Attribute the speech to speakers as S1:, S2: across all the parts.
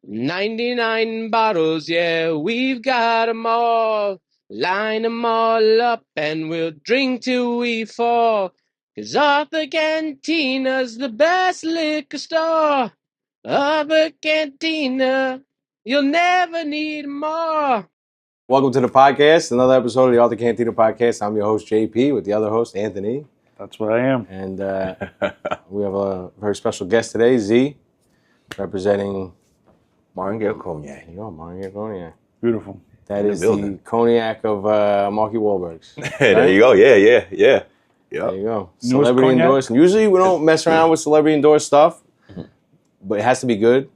S1: 99 bottles, yeah, we've got 'em all. Line 'em all up and we'll drink till we fall. 'Cause Arthur Cantina's the best liquor store. Arthur Cantina, you'll never need more.
S2: Welcome to the podcast, another episode of the Author Cantina podcast. I'm your host, JP, with the other host, Anthony.
S3: That's what I am.
S2: And we have a very special guest today, Z, representing
S4: Martingale Cognac.
S2: There you go, Martingale Cognac.
S3: Beautiful.
S2: That is the cognac of Marky Wahlberg's.
S4: There you go. Yeah.
S2: There you go. Celebrity
S3: cognac?
S2: endorsed. Usually we don't mess around with celebrity endorsed stuff, but it has to be good.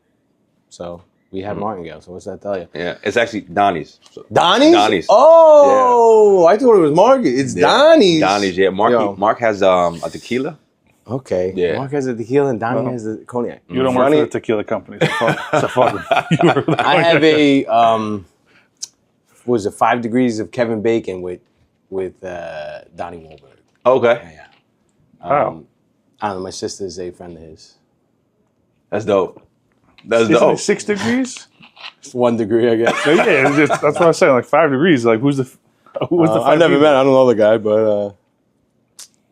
S2: So we have Martingale. So what's that tell you?
S4: Yeah, it's actually Donnie's. So,
S2: Donnie's?
S4: Donnie's.
S2: Oh, I thought it was Marky. It's Donnie's.
S4: Donnie's, yeah. Mark has a tequila.
S2: Okay.
S4: Yeah.
S2: Mark has the tequila and Donnie has the cognac.
S3: You don't work for the tequila company. So fuck it.
S2: I have a 5 degrees of Kevin Bacon with Donnie Wahlberg.
S4: Okay.
S2: Yeah.
S3: Wow.
S2: I don't know. My sister is a friend of his.
S4: That's dope. That's
S3: Isn't
S4: dope.
S3: it 6 degrees?
S2: It's 1 degree, I guess.
S3: So yeah, it's just, that's what I was saying. Like 5 degrees. Like who's the 5
S2: I've never met. I don't know the guy, but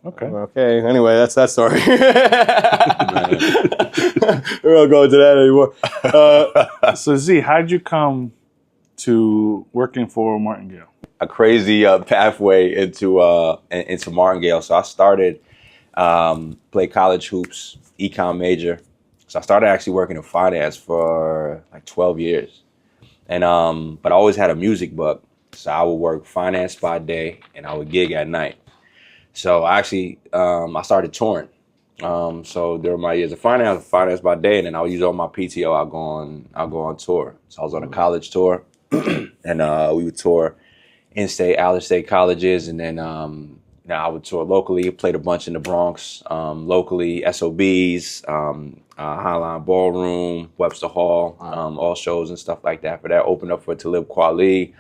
S3: Okay.
S2: okay. Anyway, that's that story. We won't go into that anymore.
S3: So Z, how'd you come to working for Martingale?
S4: A crazy pathway into Martingale. So I started play college hoops, econ major. So I started actually working in finance for like 12 years, and but I always had a music bug. So I would work finance by day and I would gig at night. So actually, I started touring. So during my years of finance by day, and then I would use all my PTO. I'll go on tour. So I was on a college tour, and we would tour in-state, out-of-state colleges, and then I would tour locally. Played a bunch in the Bronx, locally, SOBs, Highline Ballroom, Webster Hall, all shows and stuff like that. For that, opened up for Talib Kweli,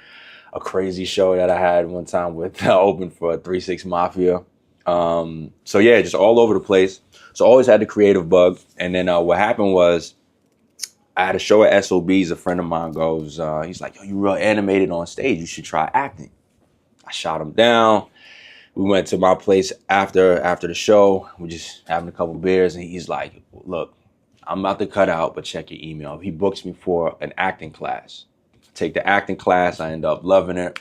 S4: a crazy show that I had one time with open for 3-6 Mafia. So yeah, just all over the place. So always had the creative bug. And then what happened was I had a show at SOBs. A friend of mine goes, he's like, yo, you real animated on stage. You should try acting. I shot him down. We went to my place after the show. We're just having a couple beers. And he's like, look, I'm about to cut out, but check your email. He books me for an acting class. Take the acting class. I end up loving it.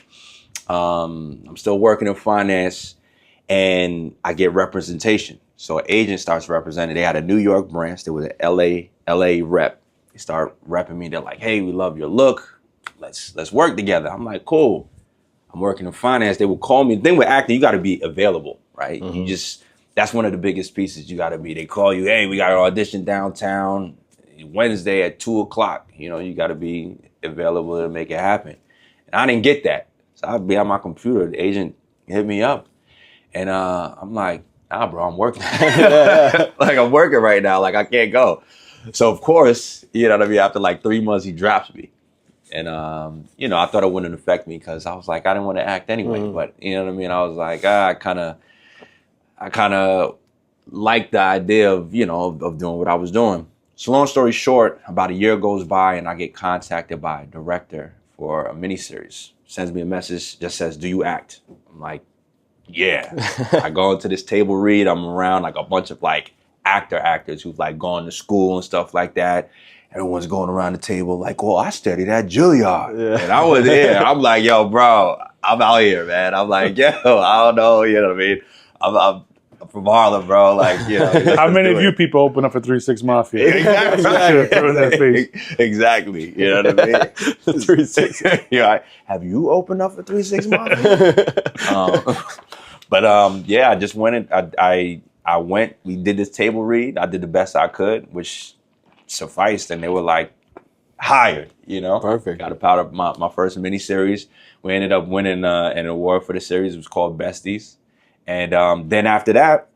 S4: I'm still working in finance, and I get representation. So an agent starts representing. They had a New York branch. There was an LA rep. They start repping me. They're like, hey, we love your look. Let's work together. I'm like, cool. I'm working in finance. They would call me. The thing with acting, you got to be available, right? You that's one of the biggest pieces you got to be. They call you, hey, we got an audition downtown Wednesday at 2:00. You got to be available to make it happen. And I didn't get that. So I'd be on my computer. The agent hit me up. And I'm like, nah, bro, I'm working. Like, I'm working right now. Like, I can't go. So, of course, you know what I mean? After like 3 months, he drops me. And, I thought it wouldn't affect me because I was like, I didn't want to act anyway. But, you know what I mean? I was like, I kind of liked the idea of, of doing what I was doing. So long story short, about a year goes by and I get contacted by a director for a miniseries. Sends me a message, just says, do you act? I'm like, yeah. I go into this table read. I'm around like a bunch of like actors who've like gone to school and stuff like that. Everyone's going around the table like, well, I studied at Juilliard. Yeah. And I was there. I'm like, yo, bro, I'm out here, man. I'm like, yo, I don't know. You know what I mean? I'm from Harlem, bro. Like,
S3: How many of you people open up for 3-6 Mafia?
S4: Exactly. You know what I mean?
S2: 3-6.
S4: Yeah. Have you opened up for 3-6 Mafia? I just went. I went. We did this table read. I did the best I could, which sufficed, and they were like hired.
S2: Perfect.
S4: Got a part of my first miniseries. We ended up winning an award for the series. It was called Besties. And then after that,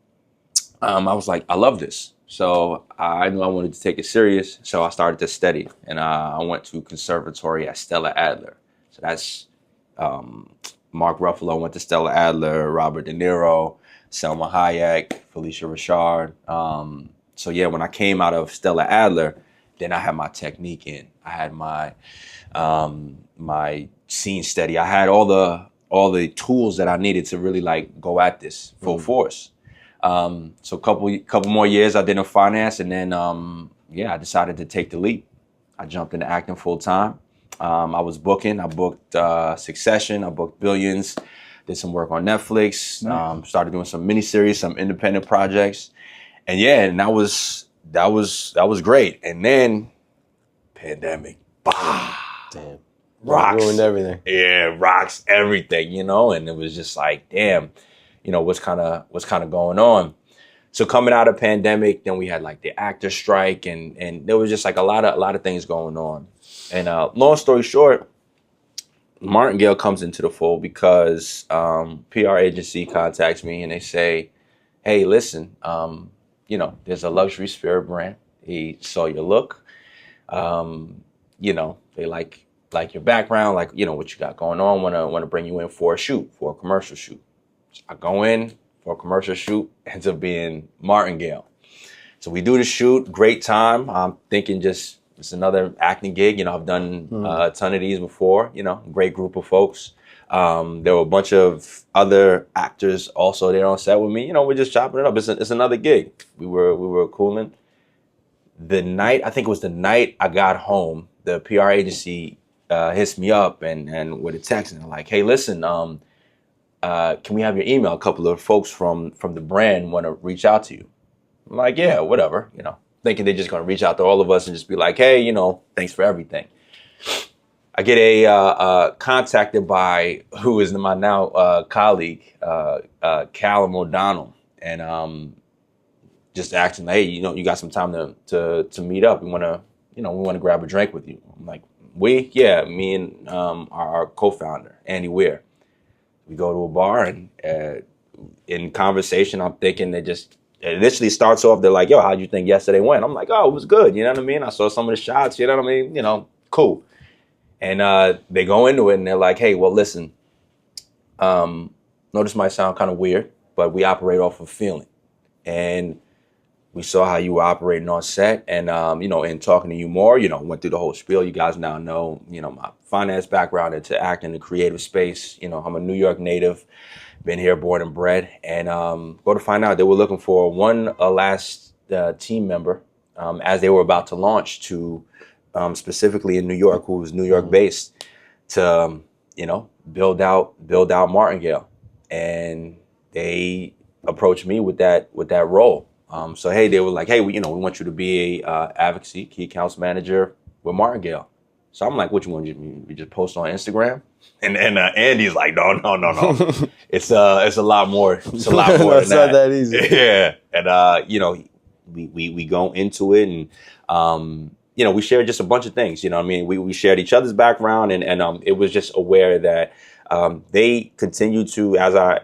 S4: I was like, I love this. So I knew I wanted to take it serious. So I started to study. And I went to conservatory at Stella Adler. So that's Mark Ruffalo went to Stella Adler, Robert De Niro, Selma Hayek, Felicia Rashad. So yeah, when I came out of Stella Adler, Then I had my technique in. I had my my scene steady. I had all the tools that I needed to really like go at this full force. So couple more years I did in finance, and then I decided to take the leap. I jumped into acting full time. I was booking. I booked Succession. I booked Billions. Did some work on Netflix.
S3: Nice.
S4: Started doing some miniseries, some independent projects, and that was great. And then pandemic, bah,
S2: Damn.
S4: rocks,
S2: Ruined everything.
S4: Yeah, rocks everything, and it was just like, damn, what's kind of going on. So coming out of pandemic, then we had like the actor strike, and there was just like a lot of things going on. And long story short, Martingale comes into the fold because PR agency contacts me and they say, hey, listen, there's a luxury spirit brand. He saw your look. They like your background, like, what you got going on, want to bring you in for a commercial shoot. So I go in for a commercial shoot, ends up being Martingale. So we do the shoot, great time. I'm thinking just it's another acting gig. I've done a ton of these before, great group of folks. There were a bunch of other actors also there on set with me. We're just chopping it up. It's another gig. We were cooling. I think it was the night I got home, the PR agency hits me up and with a text, and they're like, hey, listen, can we have your email? A couple of folks from the brand want to reach out to you. I'm like, yeah, whatever, thinking they're just going to reach out to all of us and just be like, hey, thanks for everything. I get contacted by who is my now colleague, Callum O'Donnell, and just asking, hey, you got some time to meet up. We want to grab a drink with you. I'm like, me and our co-founder, Andy Weir. We go to a bar, and in conversation, I'm thinking it initially starts off, they're like, yo, how'd you think yesterday went? I'm like, oh, it was good. You know what I mean? I saw some of the shots, you know what I mean? Cool. And they go into it and they're like, hey, well, listen, know this might sound kind of weird, but we operate off of feeling. And we saw how you were operating on set, and, in talking to you more, went through the whole spiel. You guys now know, my finance background into acting, the creative space. I'm a New York native, been here, born and bred, and go to find out they were looking for one last team member as they were about to launch to specifically in New York, who was New York based, to build out Martingale, and they approached me with that role. So hey, they were like, hey, we want you to be a advocacy key accounts manager with Martingale. So I'm like, what you want? You just post on Instagram? And Andy's like, no. It's a lot more. It's a lot more.
S2: It's not that easy.
S4: Yeah. And we go into it, and we shared just a bunch of things. We shared each other's background, and it was just aware that they continued to, as I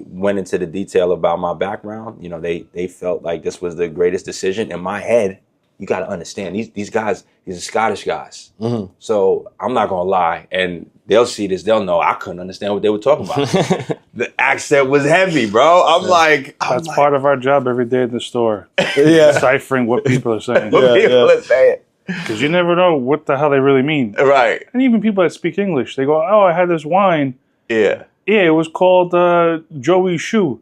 S4: went into the detail about my background, they felt like this was the greatest decision. In my head, you got to understand, these guys, these are Scottish guys. Mm-hmm. So I'm not going to lie. And they'll see this, they'll know I couldn't understand what they were talking about. The accent was heavy, bro. I'm like...
S3: That's part of our job every day at the store. Deciphering what people are saying.
S4: People are saying.
S3: Because you never know what the hell they really mean.
S4: Right.
S3: And even people that speak English, they go, oh, I had this wine.
S4: Yeah.
S3: Yeah, it was called Joey's Shoe.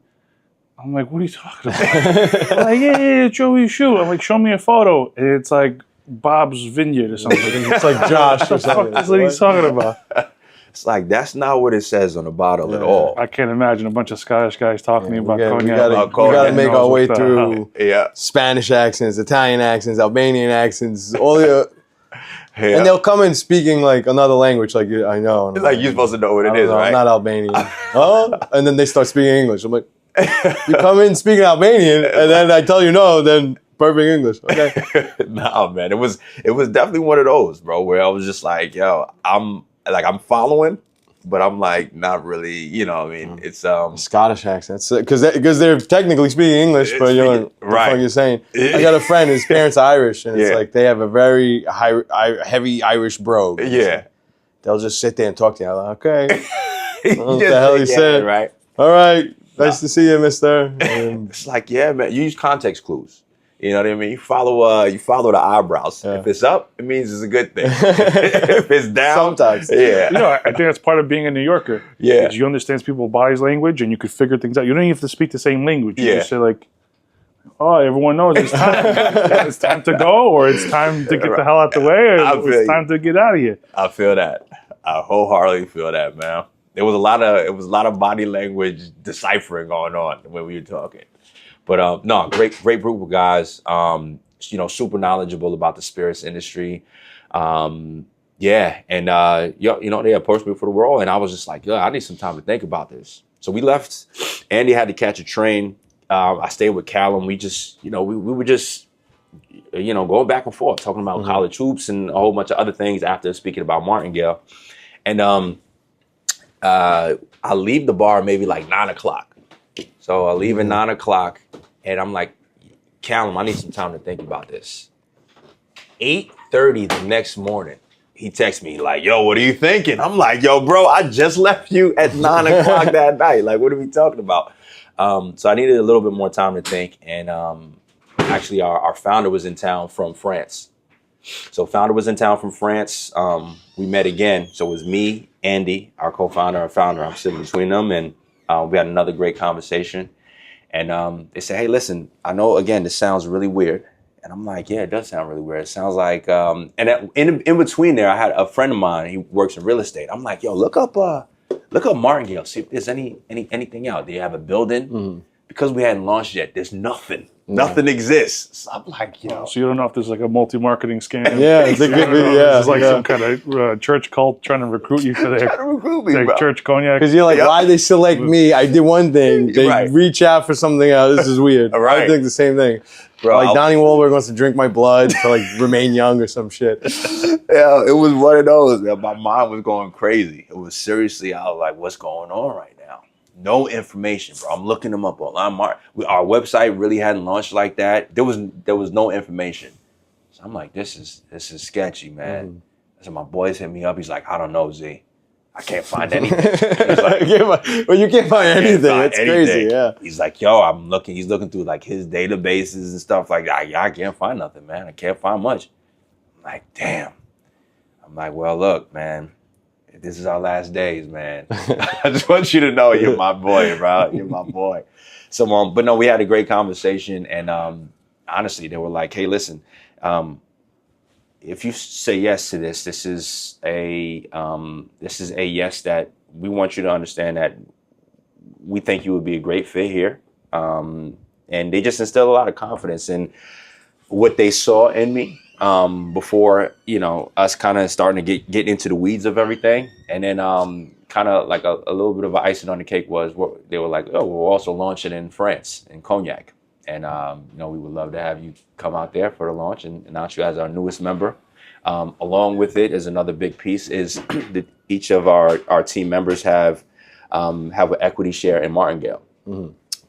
S3: I'm like, what are you talking about? Like, yeah, Joey's Shoe. I'm like, show me a photo. And it's like Bob's Vineyard or something.
S2: It's like Josh or something.
S3: That's what he's talking about.
S4: It's like, that's not what it says on the bottle at all.
S3: I can't imagine a bunch of Scottish guys talking about cognac.
S2: We got to make our way through
S4: Yeah.
S2: Spanish accents, Italian accents, Albanian accents, all the... And they'll come in speaking like another language, like I know.
S4: It's like you're supposed to know what it is, right?
S2: I'm not Albanian. Huh? And then they start speaking English. I'm like, you come in speaking Albanian, and then I tell you no, then perfect English. Okay.
S4: Nah, man, it was definitely one of those, bro, where I was just like, yo, I'm following, but I'm like not really, it's
S2: Scottish accents, because they're technically speaking English, but you're like, what the fuck you're saying? I got a friend, his parents are Irish, and it's like they have a very heavy Irish brogue.
S4: Yeah.
S2: They'll just sit there and talk to you. I'm like, okay.
S4: What
S2: the hell you said?
S4: Right.
S2: All right. Nice to see you, mister.
S4: It's like, yeah, man, you use context clues. You know what I mean? You follow the eyebrows.
S2: Yeah.
S4: If it's up, it means it's a good thing. If it's down,
S2: sometimes.
S4: yeah.
S3: You know, I think that's part of being a New Yorker.
S4: Yeah.
S3: Because you understand people's body language and you could figure things out. You don't even have to speak the same language. You just say like, oh, everyone knows it's time. It's time to go, or it's time to get the hell out the way, or it's time to get out of here.
S4: I feel that. I wholeheartedly feel that, man. It was a lot of body language deciphering going on when we were talking. But no, great group of guys. You know, super knowledgeable about the spirits industry. Yeah, and you know, they approached me for the role, and I was just like, yeah, I need some time to think about this. So we left. Andy had to catch a train. I stayed with Callum. We just, you know, we were just, you know, going back and forth, talking about college hoops and a whole bunch of other things after speaking about Martingale. And I leave the bar maybe like 9 o'clock. So I leave at 9 o'clock, and I'm like, Callum, I need some time to think about this. 8:30 the next morning, he texts me like, yo, what are you thinking? I'm like, yo, bro, I just left you at 9 o'clock that night. Like, what are we talking about? So I needed a little bit more time to think. And actually, our founder was in town from France. So founder was in town from France. We met again. So it was me, Andy, our co-founder and founder. I'm sitting between them. And we had another great conversation. And they said, hey, listen, I know, again, this sounds really weird. And I'm like, yeah, it does sound really weird. It sounds like, and in between there, I had a friend of mine. He works in real estate. I'm like, yo, look up Martingale. See if there's anything out. Do you have a building? Because we hadn't launched yet, there's nothing. Nothing exists. So I'm like, yo.
S3: So you don't know if there's like a multi-marketing scam.
S2: Yeah, it could be. Yeah,
S3: it's like some kind of church cult trying to recruit you for their church cognac.
S2: Because you're like, why they select me? I did one thing. They reach out for something else. This is weird.
S4: Right.
S2: I think the same thing. Bro, like Donnie Wahlberg wants to drink my blood to like remain young or some shit.
S4: Yeah, it was one of those. My mind was going crazy. It was seriously, I was like, what's going on right now? No information, bro. I'm looking them up online. Our website really hadn't launched like that. There was no information. So I'm like, this is sketchy, man. So my boys hit me up. He's like, I don't know, Z. I can't find anything. He's like,
S2: well, you can't find anything. That's crazy, yeah.
S4: He's like, yo, he's looking through like his databases and stuff like that. I can't find nothing, man. I can't find much. I'm like, damn. I'm like, well, look, man. This is our last days, man. I just want you to know you're my boy, bro. You're my boy. So, but no, we had a great conversation, and honestly, they were like, "Hey, listen, if you say yes to this, this is a yes that we want you to understand that we think you would be a great fit here." And they just instilled a lot of confidence in what they saw in me. Before, you know, us kind of starting to get into the weeds of everything. And then kind of like a little bit of an icing on the cake was they were like, oh, we're also launching in France, in Cognac. And, you know, we would love to have you come out there for the launch and announce you as our newest member. Along with it is another big piece is that each of our team members have an equity share in Martingale.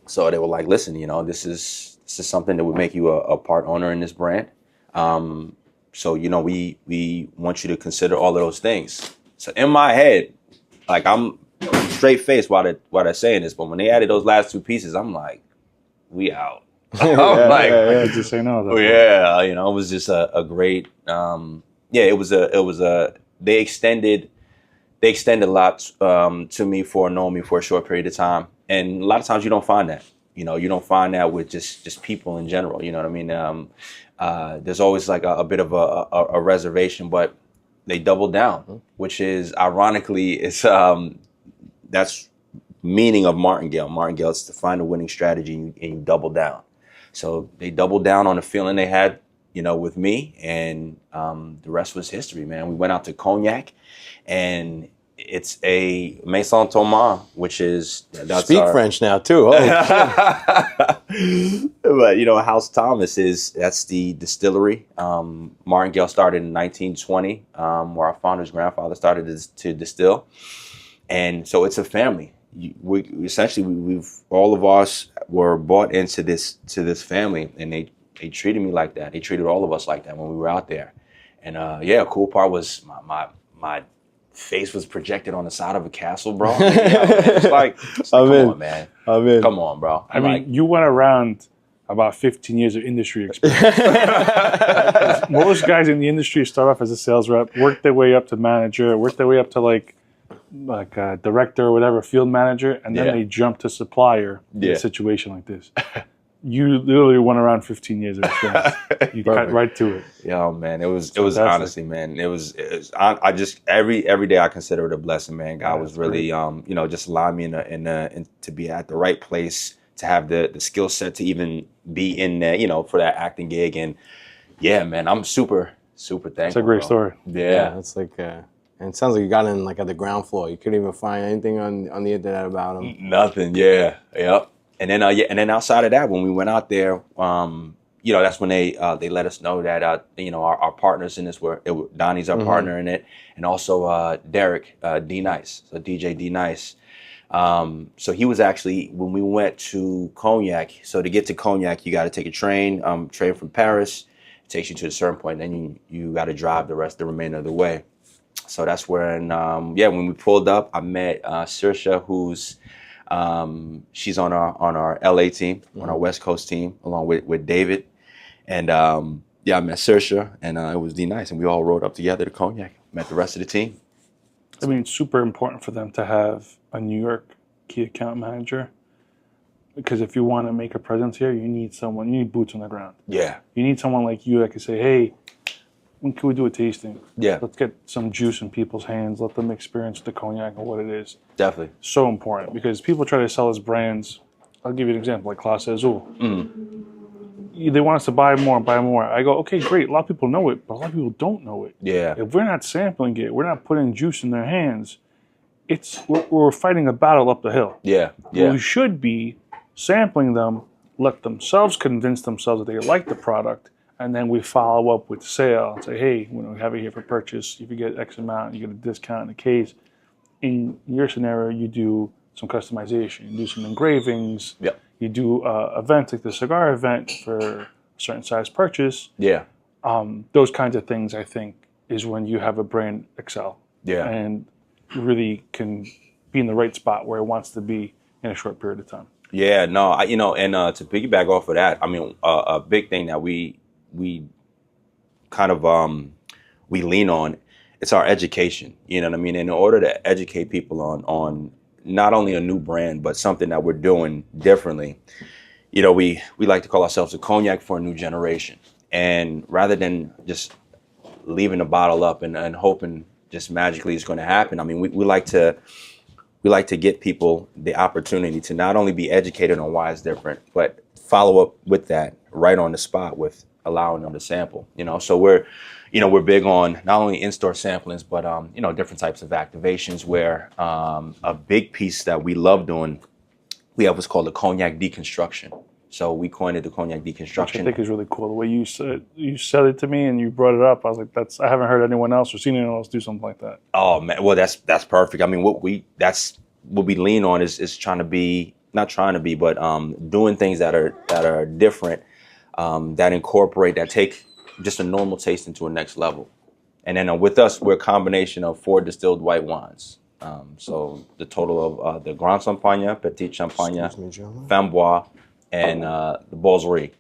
S4: So they were like, listen, you know, this is something that would make you a part owner in this brand. So, you know, we want you to consider all of those things. So in my head, like I'm straight faced while they're saying this, but when they added those last two pieces, I'm like, we out.
S3: Just say no.
S4: Yeah, you know, it was just a great, it was they extended a lot to me for knowing me for a short period of time. And a lot of times you don't find that. You know, you don't find that with just people in general. You know what I mean? There's always like a bit of a reservation, but they doubled down, which is ironically, it's that's meaning of Martingale. Martingale is to find a winning strategy and you double down. So they doubled down on the feeling they had, you know, with me, and the rest was history, man. We went out to Cognac, and it's a Maison Thomas, which is
S2: speak French now too.
S4: But you know, House Thomas that's the distillery. Martingale started in 1920, where our founder's grandfather started to distill, and so it's a family. We've all of us were bought into this family, and they treated me like that. They treated all of us like that when we were out there, and a cool part was my face was projected on the side of a castle, bro. It's like come on, man. Come on, bro.
S3: I mean, you went around about 15 years of industry experience. Most guys in the industry start off as a sales rep, work their way up to manager, work their way up to like a director or whatever, field manager, and then they jump to supplier in a situation like this. You literally went around 15 years of experience. You cut right to it.
S4: Yeah, man. It was honestly, man. It was I just every day I consider it a blessing, man. God was really just allowing me in to be at the right place, to have the skill set to even be in there, for that acting gig. And yeah, man, I'm super thankful.
S3: It's a great story.
S2: Yeah, it's like and it sounds like you got in like at the ground floor. You couldn't even find anything on the internet about him.
S4: Nothing. Yeah. Yep. And then and then outside of that, when we went out there, that's when they let us know that our partners in this were Donnie's our partner in it, and also Derek D Nice, so DJ D Nice. So he was actually, when we went to Cognac. So to get to Cognac, you got to take a train from Paris. It takes you to a certain point, then you got to drive the remainder of the way. So that's when when we pulled up, I met Saoirse, who's she's on our LA team, on our West Coast team, along with David. And I met Saoirse, and it was D Nice, and we all rode up together to Cognac, met the rest of the team.
S3: I mean, it's super important for them to have a New York key account manager, because if you want to make a presence here, you need boots on the ground.
S4: Yeah.
S3: You need someone like you that can say, hey, when can we do a tasting?
S4: Yeah.
S3: Let's get some juice in people's hands. Let them experience the cognac and what it is.
S4: Definitely.
S3: So important, because people try to sell us brands. I'll give you an example, like Clase Azul. They want us to buy more. I go, okay, great. A lot of people know it, but a lot of people don't know it.
S4: Yeah.
S3: If we're not sampling it, we're not putting juice in their hands, we're fighting a battle up the hill.
S4: Yeah.
S3: We should be sampling them, let themselves convince themselves that they like the product, and then we follow up with sale and say, hey, we have it here for purchase. If you get X amount, you get a discount in the case. In your scenario, you do some customization, you do some engravings.
S4: Yep.
S3: You do events like the cigar event for a certain size purchase.
S4: Yeah.
S3: Those kinds of things, I think, is when you have a brand excel.
S4: Yeah.
S3: And really can be in the right spot where it wants to be in a short period of time.
S4: Yeah, no, and to piggyback off of that, I mean, a big thing that we kind of we lean on, it's our education. You know what I mean? In order to educate people on not only a new brand, but something that we're doing differently, we like to call ourselves a cognac for a new generation. And rather than just leaving the bottle up and hoping just magically it's going to happen, I mean, we like to get people the opportunity to not only be educated on why it's different, but follow up with that right on the spot with allowing them to sample. So we're big on not only in-store samplings, but different types of activations. Where a big piece that we love doing, we have what's called the cognac deconstruction. So we coined it the cognac deconstruction.
S3: Which I think is really cool. The way you said it to me and you brought it up, I was like, I haven't heard anyone else or seen anyone else do something like that.
S4: Oh man, well that's perfect. I mean, what we lean on is doing things that are different, that take just a normal taste into a next level. And then with us, we're a combination of 4 distilled white wines. So the total of the Grand Champagne, Petit Champagne, Framboise, and the Bolzerie.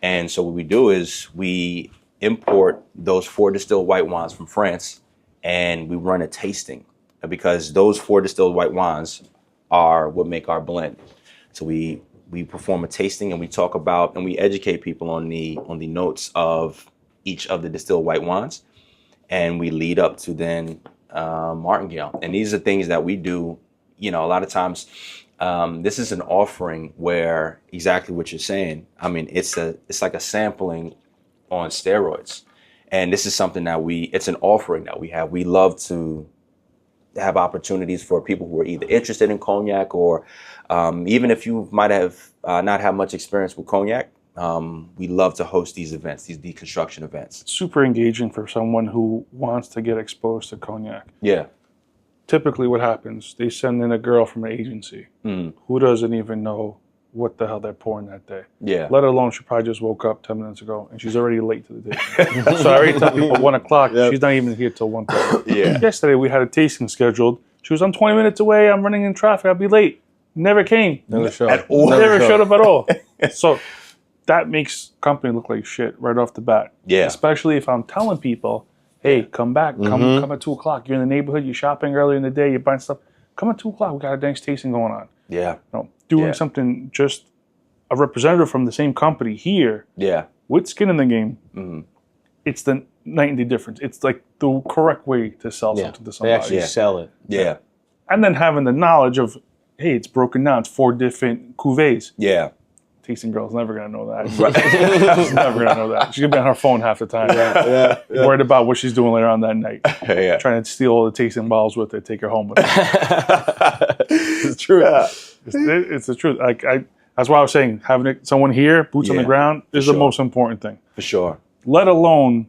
S4: And so what we do is we import those 4 distilled white wines from France, and we run a tasting, because those 4 distilled white wines are what make our blend. So we perform a tasting, and we talk about and we educate people on the notes of each of the distilled white wines, and we lead up to then Martingale. And these are things that we do. A lot of times, this is an offering where exactly what you're saying. I mean, it's like a sampling on steroids, and this is something that it's an offering that we have. We love to have opportunities for people who are either interested in cognac, or even if you might have not had much experience with cognac, we love to host these events, these deconstruction events.
S3: It's super engaging for someone who wants to get exposed to cognac.
S4: Yeah.
S3: Typically what happens, they send in a girl from an agency who doesn't even know what the hell they're pouring that day.
S4: Yeah.
S3: Let alone she probably just woke up 10 minutes ago and she's already late to the day. So I already tell people 1 o'clock, she's not even here till 1:30.
S4: Yeah.
S3: Yesterday we had a tasting scheduled. She was, I'm 20 minutes away, I'm running in traffic, I'll be late. Never came.
S2: Never showed
S3: up. Never showed up at all. So that makes company look like shit right off the bat.
S4: Yeah.
S3: Especially if I'm telling people, hey, come back, come at 2 o'clock. You're in the neighborhood, you're shopping earlier in the day, you're buying stuff. Come at 2 o'clock. We got a dang tasting going on.
S4: Yeah.
S3: Doing something, just a representative from the same company here.
S4: Yeah.
S3: With skin in the game. It's the night and day difference. It's like the correct way to sell something to somebody.
S2: They actually sell it.
S4: Yeah.
S3: And then having the knowledge of, hey, it's broken down. It's 4 different cuvées.
S4: Yeah.
S3: Tasting girl's never going to know that. She's never going to know that. She's going to be on her phone half the time. Worried about what she's doing later on that night. Trying to steal all the tasting bottles with her, take her home with her.
S2: It's true.
S3: It's the truth. That's why I was saying, having someone here, boots on the ground, is the most important thing.
S4: For sure.
S3: Let alone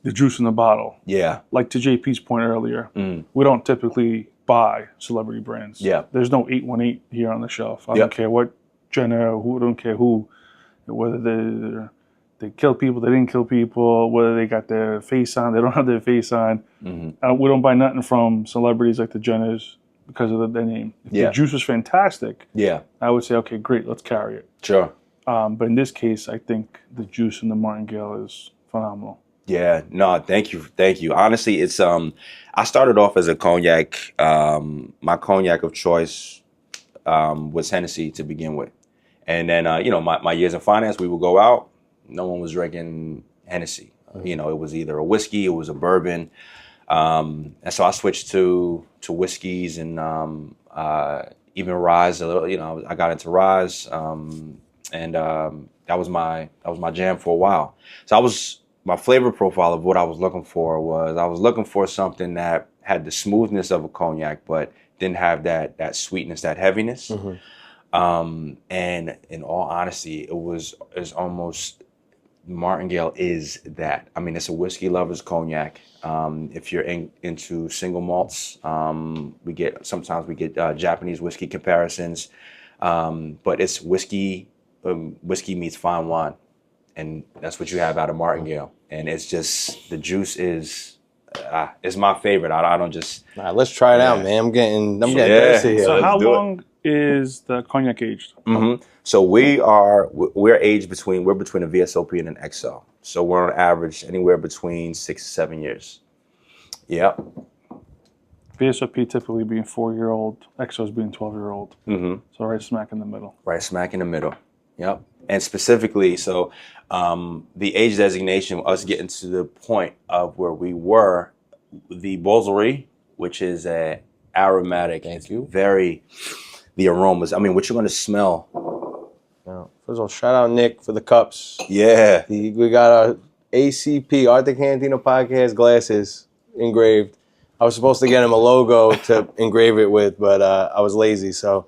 S3: the juice in the bottle.
S4: Yeah.
S3: Like to JP's point earlier, we don't typically buy celebrity brands.
S4: Yeah.
S3: There's no 818 here on the shelf. I don't care what Jenner, I don't care who, whether they kill people, they didn't kill people, whether they got their face on, they don't have their face on. We don't buy nothing from celebrities like the Jenners because of their name. If the juice was fantastic, I would say, okay, great, let's carry it.
S4: Sure.
S3: But in this case, I think the juice in the Martingale is phenomenal.
S4: Yeah, no, thank you. Honestly, it's I started off as a cognac. My cognac of choice was Hennessy to begin with, and then my years in finance, we would go out. No one was drinking Hennessy. It was either a whiskey, it was a bourbon, and so I switched to whiskeys and even rye. A little, I got into rye, and that was my jam for a while. So my flavor profile of what I was looking for something that had the smoothness of a cognac, but didn't have that sweetness, that heaviness. And in all honesty, it's almost, Martingale is that. I mean, it's a whiskey lover's cognac. If you're into single malts, sometimes we get Japanese whiskey comparisons, but it's whiskey meets fine wine. And that's what you have out of Martingale. And it's just, the juice is my favorite. I don't just...
S2: All right, let's try it out, man. I'm getting thirsty here.
S3: So how long is the cognac aged?
S4: So we're aged between a VSOP and an XO. So we're on average anywhere between 6 to 7 years. Yep.
S3: VSOP typically being 4-year-old, XOs being 12-year-old. So right smack in the middle. Right
S4: smack in the middle. Yep. And specifically, so the age designation, us getting to the point of where we were, the Beausolerie, which is a aromatic, the aromas. I mean, what you're going to smell.
S2: First of all, shout out Nick for the cups.
S4: Yeah.
S2: We got our ACP, Art the Cantina Podcast glasses engraved. I was supposed to get him a logo to engrave it with, but I was lazy, so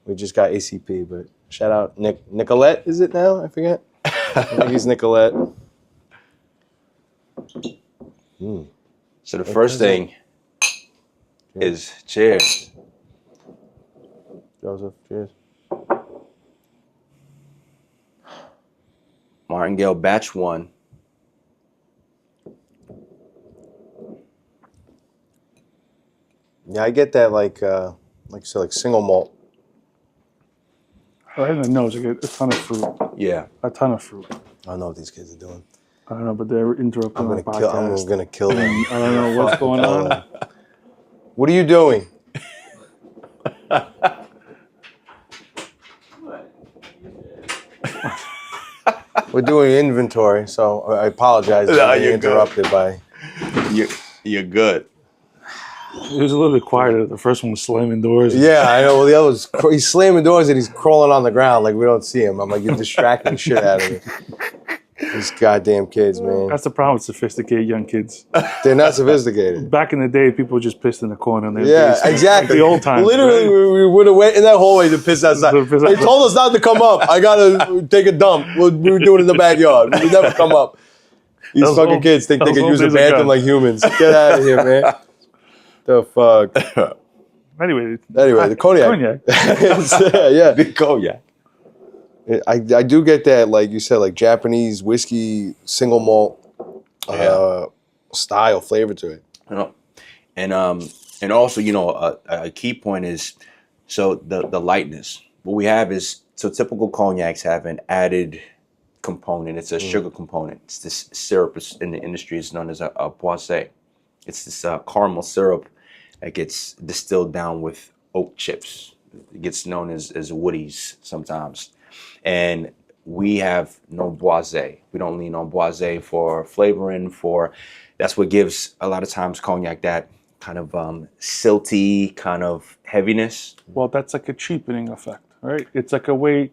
S2: we just got ACP, but... Shout out Nicolette, is it now? I forget. I think he's Nicolette.
S4: So the first thing is cheers.
S2: Joseph, cheers.
S4: Martingale Batch 1.
S2: Yeah, I get that like you said, like single malt.
S3: Right in the nose, I get a ton of fruit.
S4: Yeah.
S3: A ton of fruit.
S2: I don't know what these kids are doing.
S3: I don't know, but they're interrupting my podcast.
S2: I'm going to kill them.
S3: I don't know what's going on.
S2: What are you doing? We're doing inventory, so I apologize for being interrupted by...
S4: You're good.
S3: It was a little bit quieter. The first one was slamming doors.
S2: Yeah, I know. Well, the other was he's slamming doors and he's crawling on the ground like we don't see him. I'm like, you're distracting the shit out of me. These goddamn kids, man.
S3: That's the problem with sophisticated young kids.
S2: They're not sophisticated.
S3: Back in the day, people just pissed in the corner. And
S2: Exactly.
S3: Like the old times.
S2: Literally, right? we would have went in that hallway to piss outside. They told us not to come up. I gotta take a dump. We were doing it in the backyard. We never come up. These fucking kids think they can use a bathroom like humans. Get out of here, man. The fuck.
S3: Anyway,
S2: the cognac.
S4: The cognac.
S2: I do get that, like you said, like Japanese whiskey single malt style flavor to it.
S4: And also, a key point is the lightness. What we have is, so typical cognacs have an added component. It's a sugar component. It's this syrup in the industry is known as a poisson. It's this caramel syrup that gets distilled down with oak chips. It gets known as woodies sometimes. And we have no boisé. We don't lean on boisé for flavoring. That's what gives a lot of times cognac that kind of silty kind of heaviness.
S3: Well, that's like a cheapening effect, right? It's like a way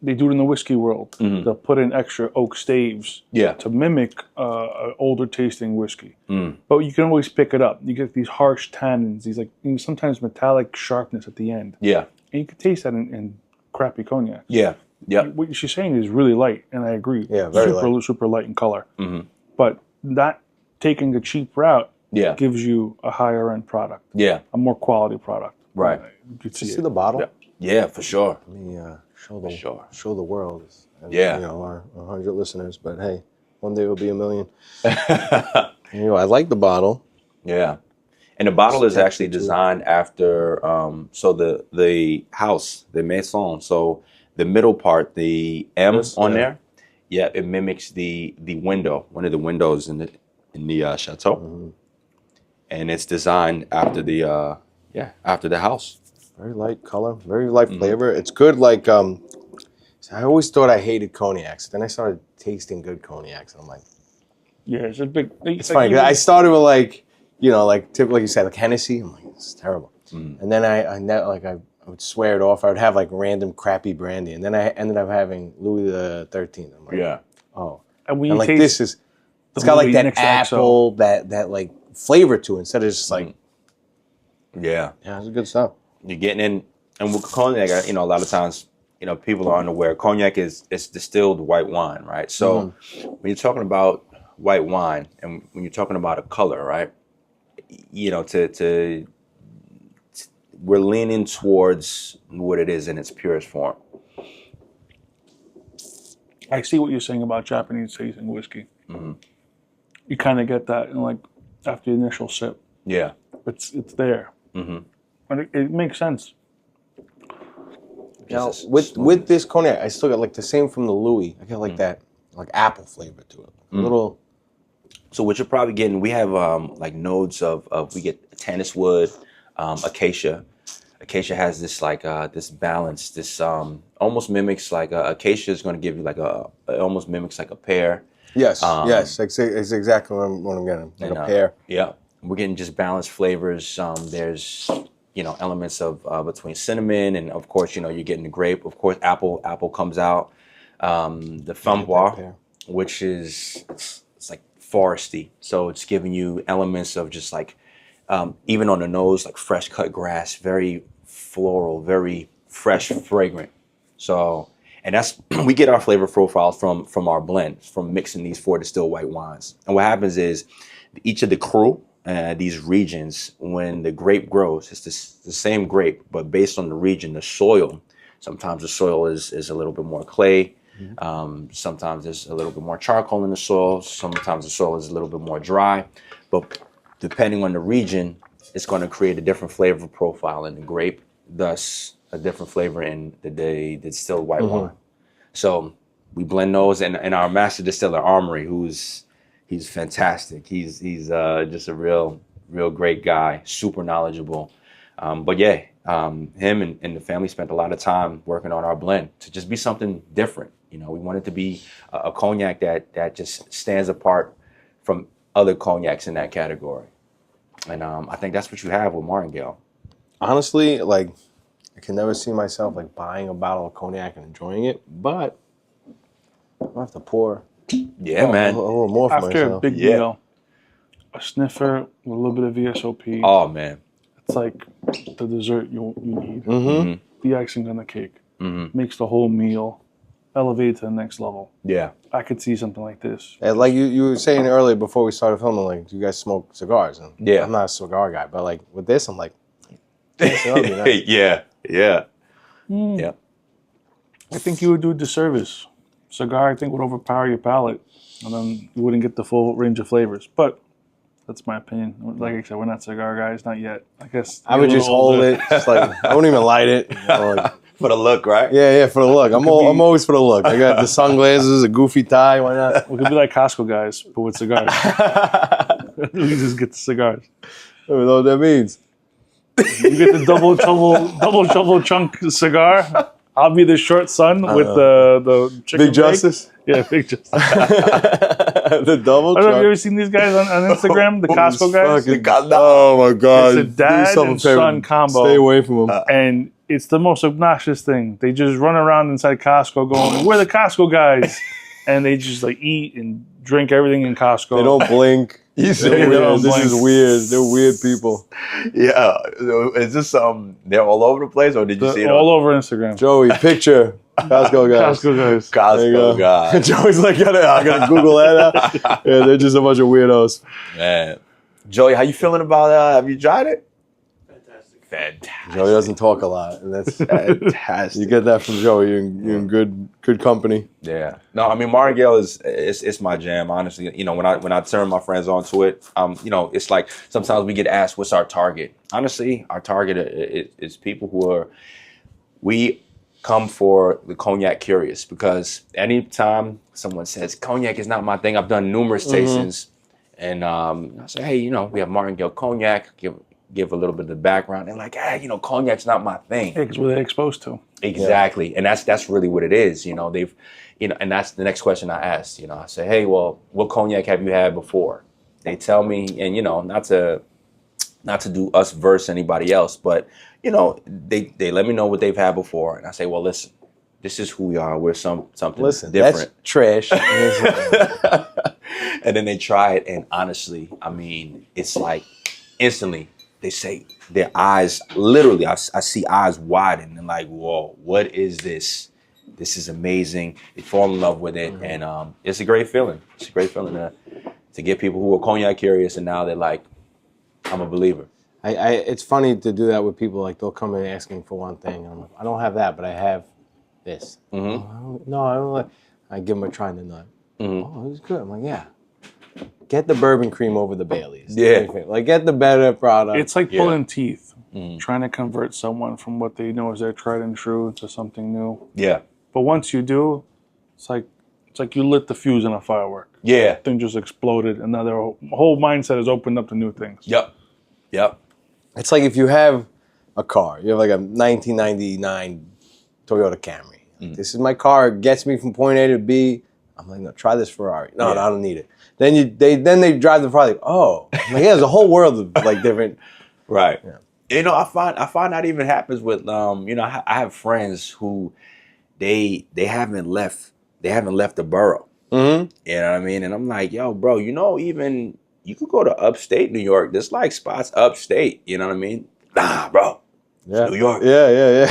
S3: they do it in the whiskey world. They'll put in extra oak staves to mimic older tasting whiskey. But you can always pick it up. You get these harsh tannins, these like sometimes metallic sharpness at the end. Yeah. And you can taste that in crappy cognac.
S4: Yeah. Yeah.
S3: What she's saying is really light, and I agree.
S2: Yeah, very light.
S3: Super light in color. But that taking the cheap route gives you a higher end product. Yeah. A more quality product.
S4: Right.
S2: You can see the bottle?
S4: Yeah, for sure.
S2: Let me show the world. And, our 100 listeners. But hey, one day it'll be 1 million. I like the bottle.
S4: Yeah. And the bottle is actually designed after, so the house, the maison. So the middle part, the M on there, it mimics the window, one of the windows in the chateau, and it's designed after the house.
S2: Very light color, very light flavor. It's good. Like I always thought I hated cognacs. Then I started tasting good cognacs, and I'm like,
S3: it's a big.
S2: It's funny. I started with like typically you said like Hennessy. I'm like, it's terrible. And then I would swear it off. I would have like random crappy brandy, and then I ended up having Louis the 13th. I'm like,
S3: and when you
S2: like
S3: taste
S2: it's got like that apple, that like flavor to it instead of just like, it's good stuff.
S4: You're getting in, and with cognac, a lot of times, people are unaware. Cognac is distilled white wine, right? So when you're talking about white wine, and when you're talking about a color, right? We're leaning towards what it is in its purest form.
S3: I see what you're saying about Japanese tasting whiskey. You kind of get that, after the initial sip. Yeah, it's there, and it makes sense.
S2: Now, with this cognac, I still got like the same from the Louis. I get like that like apple flavor to it, a little.
S4: So what you're probably getting, we have like nodes of we get tannis wood, acacia. Acacia has this this balance. This almost mimics acacia is going to give you it almost mimics like a pear.
S2: Yes, it's exactly what I'm getting, like a pear.
S4: Yeah, we're getting just balanced flavors. There's elements of between cinnamon and of course you're getting the grape. Of course, apple comes out. The framboise, which is it's like foresty, so it's giving you elements of just like even on the nose, like fresh cut grass, very floral, very fresh, fragrant. So, and that's we get our flavor profiles from our blend, from mixing these 4 distilled white wines. And what happens is each of the cru, these regions, when the grape grows, it's the same grape, but based on the region, the soil. Sometimes the soil is a little bit more clay. Sometimes there's a little bit more charcoal in the soil. Sometimes the soil is a little bit more dry. But depending on the region, it's going to create a different flavor profile in the grape, thus a different flavor in the distilled white wine. So we blend those, and our master distiller Armory, he's fantastic. He's just a real great guy, super knowledgeable. But him and the family spent a lot of time working on our blend to just be something different. We want it to be a cognac that just stands apart from other cognacs in that category. And I think that's what you have with Martingale.
S2: Honestly, I can never see myself buying a bottle of cognac and enjoying it, but I'll have to pour.
S4: Yeah, man.
S2: A little more for
S3: after
S2: myself.
S3: A big meal, a sniffer with a little bit of VSOP.
S4: Oh man,
S3: it's like the dessert you need. The icing on the cake makes the whole meal elevate to the next level. Yeah, I could see something like this.
S2: And like you were saying earlier before we started filming, do you guys smoke cigars? And I'm not a cigar guy, but with this, I'm like, nice.
S4: Yeah.
S3: I think you would do a disservice. Cigar, I think, would overpower your palate, and then you wouldn't get the full range of flavors. But that's my opinion. Like I said, we're not cigar guys, not yet. I guess
S2: I would just hold it. Just I wouldn't even light it.
S4: For the look, right?
S2: Yeah, for the look. I'm always for the look. I got the sunglasses, a goofy tie. Why not?
S3: We could be like Costco guys, but with cigars. We just get the cigars.
S2: I don't know what that means.
S3: You get the double shovel chunk cigar. I'll be the short son with the chicken
S2: Big Justice?
S3: Yeah, Big Justice.
S2: The double
S3: I don't know, have
S2: truck.
S3: you ever seen these guys on Instagram? The Costco guys?
S2: Oh my God.
S3: It's a dad and son combo.
S2: Stay away from them.
S3: And it's the most obnoxious thing. They just run around inside Costco going, we're the Costco guys. And they just like eat and drink everything in Costco.
S2: They don't blink.
S4: This
S2: is weird. They're weird people.
S4: Yeah. Is this they're all over the place, or did you see it
S3: all over Instagram?
S2: Joey, picture Costco guys.
S3: Costco guys.
S4: Costco guys.
S2: Joey's like, I gotta Google that out. Yeah, they're just a bunch of weirdos.
S4: Man. Joey, how you feeling about have you tried it? Fantastic.
S2: Joey doesn't talk a lot, and that's
S4: fantastic.
S2: You get that from Joey. You're in good company.
S4: Yeah. No, I mean Martingale it's my jam. Honestly, you know, when I turn my friends onto it, you know, it's like sometimes we get asked what's our target. Honestly, our target is people who we come for the cognac curious, because anytime someone says cognac is not my thing, I've done numerous tastings, and I say, hey, you know, we have Martingale Cognac. Give a little bit of the background, and like, hey, you know, cognac's not my thing.
S3: Yeah, because what they're exposed to.
S4: Exactly, and that's really what it is. You know, and that's the next question I asked. You know, I say, hey, well, what cognac have you had before? They tell me, and you know, not to do us versus anybody else, but you know, they let me know what they've had before, and I say, well, listen, this is who we are. We're something different.
S2: That's trash.
S4: And then they try it, and honestly, I mean, it's like instantly. They say their eyes, literally, I see eyes widen and like, whoa, what is this? This is amazing. They fall in love with it, and it's a great feeling. It's a great feeling to get people who are cognac curious, and now they're like, I'm a believer.
S2: It's funny to do that with people. Like they'll come in asking for one thing. I'm like, I don't have that, but I have this. Mm-hmm. I don't like. I give them a try the nut. Mm-hmm. Oh, it was good. I'm like, yeah. Get the bourbon cream over the Baileys.
S4: Yeah.
S2: Like, get the better product.
S3: It's like pulling teeth. Trying to convert someone from what they know as their tried and true to something new.
S4: Yeah.
S3: But once you do, it's like you lit the fuse in a firework.
S4: Yeah.
S3: Thing just exploded, and now their whole mindset is opened up to new things.
S4: Yep.
S2: It's like if you have a car. You have like a 1999 Toyota Camry. This is my car. It gets me from point A to B. I'm like, no, try this Ferrari. No, I don't need it. Then they drive the Ferrari. Like, oh, like, yeah, there's a whole world of like different.
S4: Right. Yeah. You know, I find that even happens with you know, I have friends who they haven't left the borough. Mm-hmm. You know what I mean? And I'm like, yo, bro, you know, even you could go to upstate New York. There's like spots upstate. You know what I mean? Nah, bro.
S2: Yeah.
S4: New York.
S2: Yeah.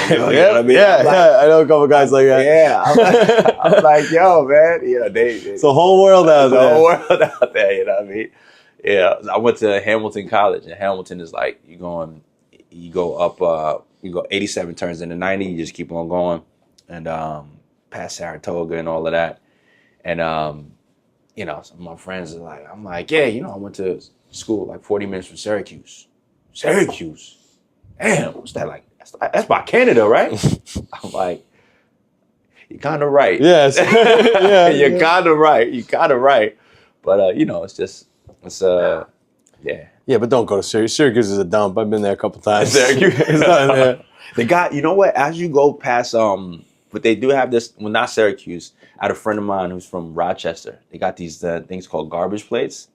S4: You know what I mean?
S2: Yeah, I know a couple guys like that.
S4: Yeah. I'm like, yo, man. You know, it's
S2: a whole world out there.
S4: It's a whole world out there. You know what I mean? Yeah. I went to Hamilton College, and Hamilton is like you go up. You go 87 turns into 90. You just keep on going, and past Saratoga and all of that. And you know, some of my friends are like, I'm like, yeah, you know, I went to school like 40 minutes from Syracuse. Syracuse. Damn, what's that like? That's by Canada, right? I'm like, you're kind of right.
S2: Yes.
S4: You're kind of right. You're kind of right. But, you know, yeah.
S2: Yeah, but don't go to Syracuse. Syracuse is a dump. I've been there a couple times.
S4: Syracuse. It's not there. The guy, you know what? As you go past, but they do have this, well, not Syracuse. I had a friend of mine who's from Rochester. They got these things called garbage plates.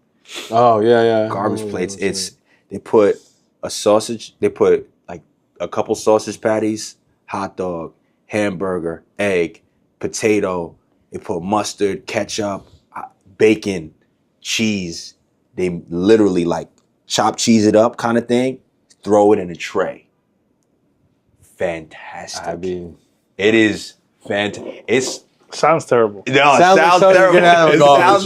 S2: Oh, yeah.
S4: Garbage plates. They put a sausage, they put like a couple sausage patties, hot dog, hamburger, egg, potato. They put mustard, ketchup, bacon, cheese. They literally like chop cheese it up kind of thing, throw it in a tray. Fantastic. It is fantastic.
S3: Sounds terrible.
S4: No, it sounds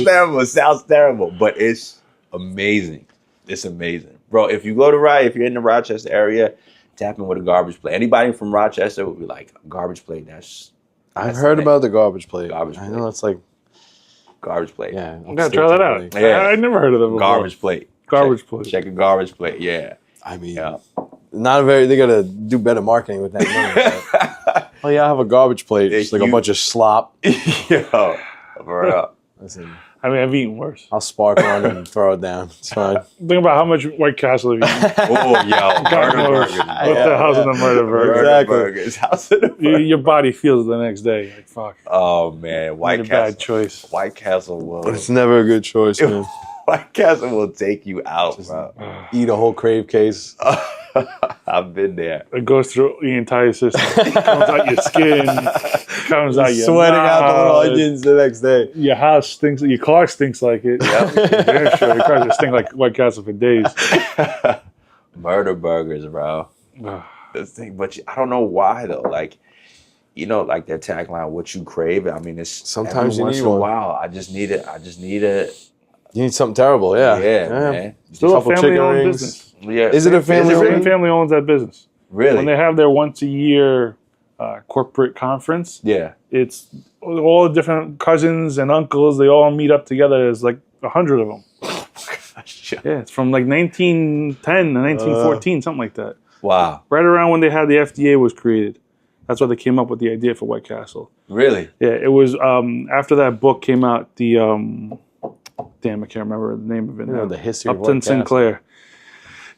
S4: terrible. It sounds terrible, but it's amazing. It's amazing. Bro, if you go to if you're in the Rochester area, tap in with a garbage plate. Anybody from Rochester would be like, garbage plate,
S2: I've heard about the garbage plate.
S4: Garbage plate.
S2: I know it's like
S4: garbage plate.
S2: Yeah.
S3: I gotta try that out.
S4: Yeah.
S3: I never heard of them before.
S4: Garbage plate.
S3: Garbage plate.
S4: Check a garbage plate, yeah.
S2: I mean, they gotta do better marketing with that name. Oh yeah, I have a garbage plate. It's like a bunch of slop.
S4: Yo, for real.
S2: Listen,
S3: I mean, I've eaten worse.
S2: I'll spark one and throw it down. It's fine.
S3: Think about how much White Castle have you eaten.
S4: Oh, yo,
S3: God
S4: murder
S3: knows
S4: burgers.
S3: what the hell's in a murder burger.
S2: Exactly.
S4: Burgers. House of the burgers.
S3: Your body feels it the next day. Like, fuck.
S4: Oh man, White
S3: Made a
S4: Castle.
S3: bad choice.
S4: White Castle will.
S2: But it's never a good choice, man.
S4: White Castle will take you out, bro.
S2: Eat a whole crave case.
S4: I've been there.
S3: It goes through the entire system. It comes out your skin. Comes out your
S2: Sweating out the little
S3: mouth.
S2: onions the next day.
S3: Your house stinks. Your car stinks like it. Damn sure. Your car just stink like White Castle for days.
S4: Murder burgers, bro. This thing, but I don't know why though. Like, you know, like their tagline, "What you crave." I mean, it's
S2: Sometimes you
S4: once
S2: need
S4: in a
S2: one.
S4: while. I just need it.
S2: You need something terrible, yeah.
S4: Yeah, man.
S3: Still a
S2: Couple chicken
S3: family-owned
S2: rings.
S3: business.
S4: Yeah.
S2: Is it a family
S3: The
S2: owned?
S3: same family owns that business.
S4: Really?
S3: When they have their once-a-year corporate conference,
S4: Yeah.
S3: it's all the different cousins and uncles. They all meet up together. There's like 100 of them. Yeah, it's from like 1910 to 1914, something like that.
S4: Wow.
S3: Right around when they had the FDA was created. That's why they came up with the idea for White Castle.
S4: Really?
S3: Yeah, it was after that book came out. The damn, I can't remember the name of it now.
S2: The history of
S3: Upton
S2: White Castle.
S3: Sinclair.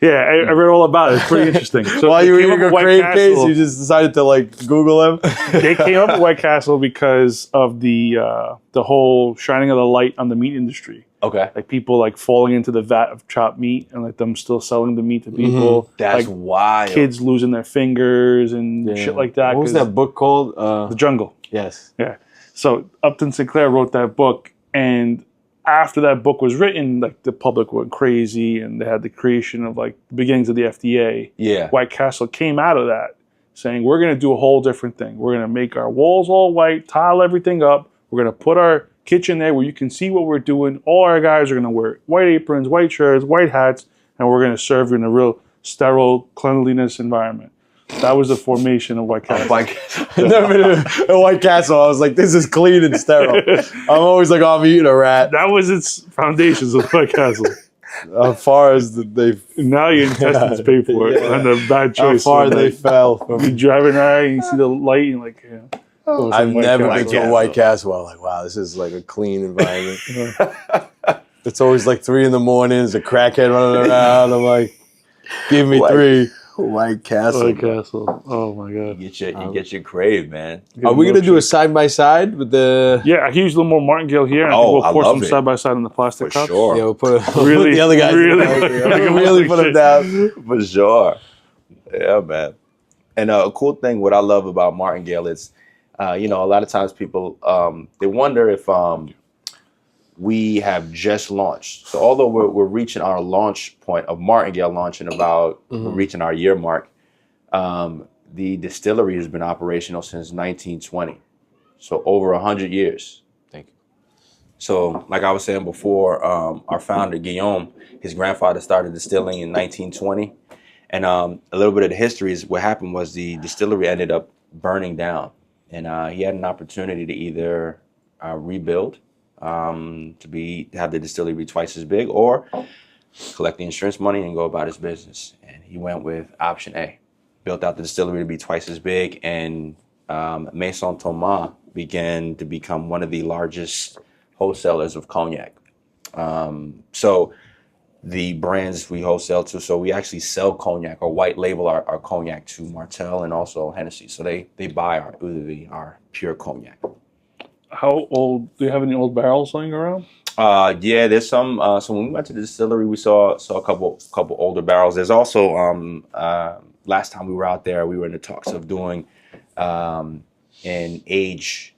S3: Yeah, I read all about it. It's pretty interesting. So
S2: While
S3: they
S2: you were
S3: came
S2: eating
S3: up
S2: a
S3: with White
S2: crave
S3: Castle-
S2: case, you just decided to like Google them.
S3: They came up with White Castle because of the whole shining of the light on the meat industry.
S4: Okay.
S3: Like people like falling into the vat of chopped meat and like them still selling the meat to people.
S4: That's
S3: like
S4: wild.
S3: kids losing their fingers and shit like that.
S2: What was
S3: 'cause
S2: that book called?
S3: The Jungle.
S2: Yes.
S3: Yeah. So Upton Sinclair wrote that book, and after that book was written, like the public went crazy, and they had the creation of like the beginnings of the FDA.
S4: Yeah.
S3: White Castle came out of that, saying we're going to do a whole different thing. We're going to make our walls all white, tile everything up. We're going to put our kitchen there where you can see what we're doing. All our guys are going to wear white aprons, white shirts, white hats, and we're going to serve you in a real sterile cleanliness environment. That was the formation of White Castle.
S2: I've never been to a White Castle. I was like, this is clean and sterile. I'm always like, oh, I'm eating a rat.
S3: That was its foundations of White Castle.
S2: How far as they've,
S3: Now your intestines pay for it,
S2: Yeah.
S3: and the bad
S2: how
S3: choice.
S2: far
S3: of,
S2: they
S3: like,
S2: fell.
S3: you
S2: From,
S3: driving around and you see the light, and you're like, yeah. Oh, it's
S2: I've
S3: in White
S2: never been
S3: Castle.
S2: to a White Castle. I'm like, wow, this is like a clean environment. It's always like 3 a.m. There's a crackhead running around. I'm like, give me 3. White Castle.
S3: White Castle. Oh my god.
S4: You get your crave, man.
S2: Are we gonna do a side by side with the?
S3: Yeah, I can use a little more Martingale here. And
S4: Oh,
S3: I
S4: I
S3: think we'll pour
S4: love
S3: some
S4: it.
S3: side by side in the plastic
S4: For
S3: cups.
S4: sure.
S2: Yeah, we'll put,
S3: Really,
S2: put the other guys.
S3: really,
S2: Really put them down.
S4: For sure. Yeah, man. And a cool thing, what I love about Martingale is, you know, a lot of times people, they wonder if we have just launched. So although we're reaching our launch point of Martingale launching about, we're reaching our year mark, the distillery has been operational since 1920. So over 100 years.
S2: Thank you.
S4: So like I was saying before, our founder, Guillaume, his grandfather started distilling in 1920. And a little bit of the history is what happened was the distillery ended up burning down. And he had an opportunity to either rebuild, to have the distillery be twice as big, or collect the insurance money and go about his business. And he went with option A, built out the distillery to be twice as big, and Maison Thomas began to become one of the largest wholesalers of cognac. So the brands we wholesale to, so we actually sell cognac or white label our cognac to Martell and also Hennessy. So they buy our eau de vie, our pure cognac.
S3: How old? Do you have any old barrels laying around?
S4: Yeah, there's some. So when we went to the distillery, we saw a couple older barrels. There's also last time we were out there, we were in the talks of doing an age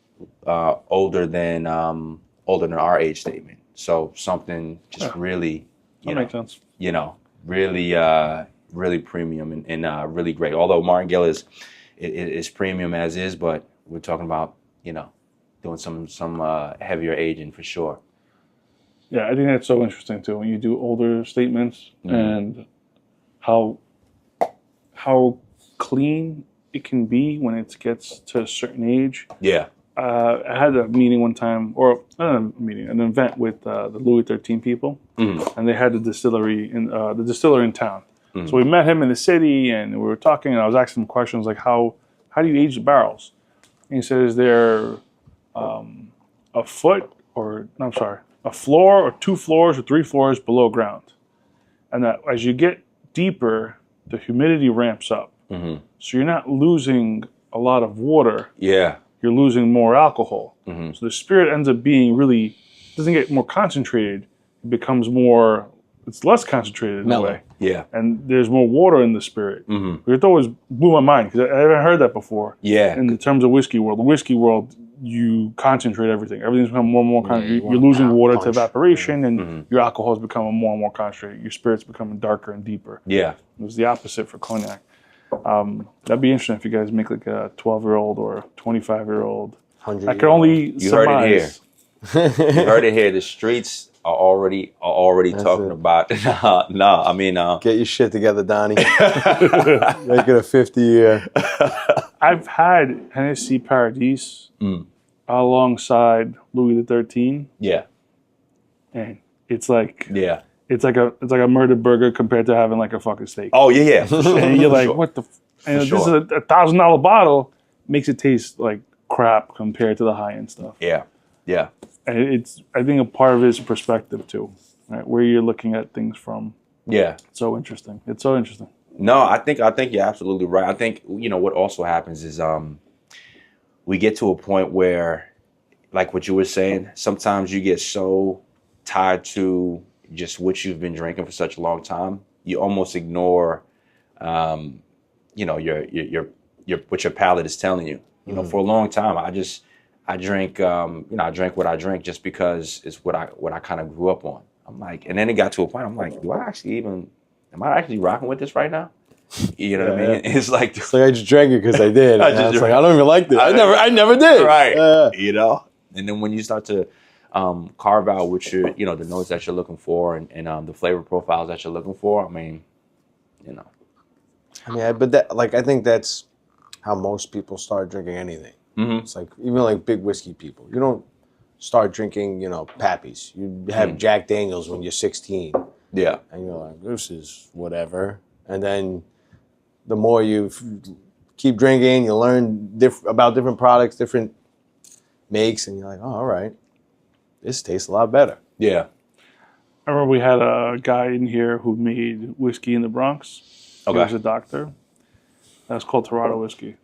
S4: older than our age statement. So something just really,
S3: That makes sense.
S4: you know, really premium and really great. Although Martingale is premium as is, but we're talking about, you know, doing some heavier aging for sure.
S3: Yeah, I think that's so interesting too. When you do older statements and how clean it can be when it gets to a certain age.
S4: Yeah.
S3: I had a meeting one time, or not a meeting, an event with the Louis XIII people, and they had the distiller in town. So we met him in the city, and we were talking, and I was asking him questions like how how do you age the barrels? And he says they're a floor or 2 floors or 3 floors below ground. And that as you get deeper, the humidity ramps up.
S4: Mm-hmm.
S3: So you're not losing a lot of water.
S4: Yeah.
S3: You're losing more alcohol.
S4: Mm-hmm.
S3: So the spirit ends up being really, doesn't get more concentrated. It becomes more, it's less concentrated in a way.
S4: Yeah.
S3: And there's more water in the spirit.
S4: Mm-hmm.
S3: It always blew my mind because I haven't heard that before.
S4: Yeah.
S3: In terms of whiskey world. The whiskey world, you concentrate everything. Everything's become more and more concentrated. You're losing water to evaporation, and your alcohol is becoming more and more concentrated. Your spirit's becoming darker and deeper.
S4: Yeah.
S3: It was the opposite for cognac. That'd be interesting if you guys make like a 12-year-old or a 25-year-old. I could only surmise.
S4: Heard it here. You heard it here. The streets are already talking about.
S2: Get your shit together, Donnie. Make it a 50-year.
S3: I've had Hennessy Paradis alongside Louis XIII.
S4: Yeah.
S3: And it's like
S4: Yeah.
S3: it's like a murder burger compared to having like a fucking steak.
S4: Oh yeah. For sure.
S3: And you're like,
S4: Sure.
S3: what the? And this
S4: sure.
S3: is a $1,000 bottle, makes it taste like crap compared to the high end stuff.
S4: Yeah. Yeah.
S3: And I think a part of it is perspective too, right? Where you're looking at things from.
S4: Yeah.
S3: It's so interesting. It's so interesting.
S4: No, I think you're absolutely right. I think what also happens is we get to a point where, like what you were saying, sometimes you get so tied to just what you've been drinking for such a long time, you almost ignore, your what your palate is telling you. For a long time, I drank what I drank just because it's what I kind of grew up on. I'm like, and then it got to a point, I'm like, am I actually rocking with this right now? You know what I mean? It's like
S2: I just drank it because I did. I don't even like this. I never did.
S4: Right. And then when you start to carve out what the notes that you're looking for and the flavor profiles that you're looking for,
S2: but that, I think that's how most people start drinking anything.
S4: Mm-hmm.
S2: It's like, even like big whiskey people. You don't start drinking, Pappies. You have Jack Daniels when you're 16.
S4: Yeah.
S2: And you're like, this is whatever. And then the more you keep drinking, you learn about different products, different makes, and you're like, oh, all right, this tastes a lot better.
S4: Yeah.
S3: I remember we had a guy in here who made whiskey in the Bronx.
S4: Okay.
S3: He was a doctor. That's called Toronto whiskey.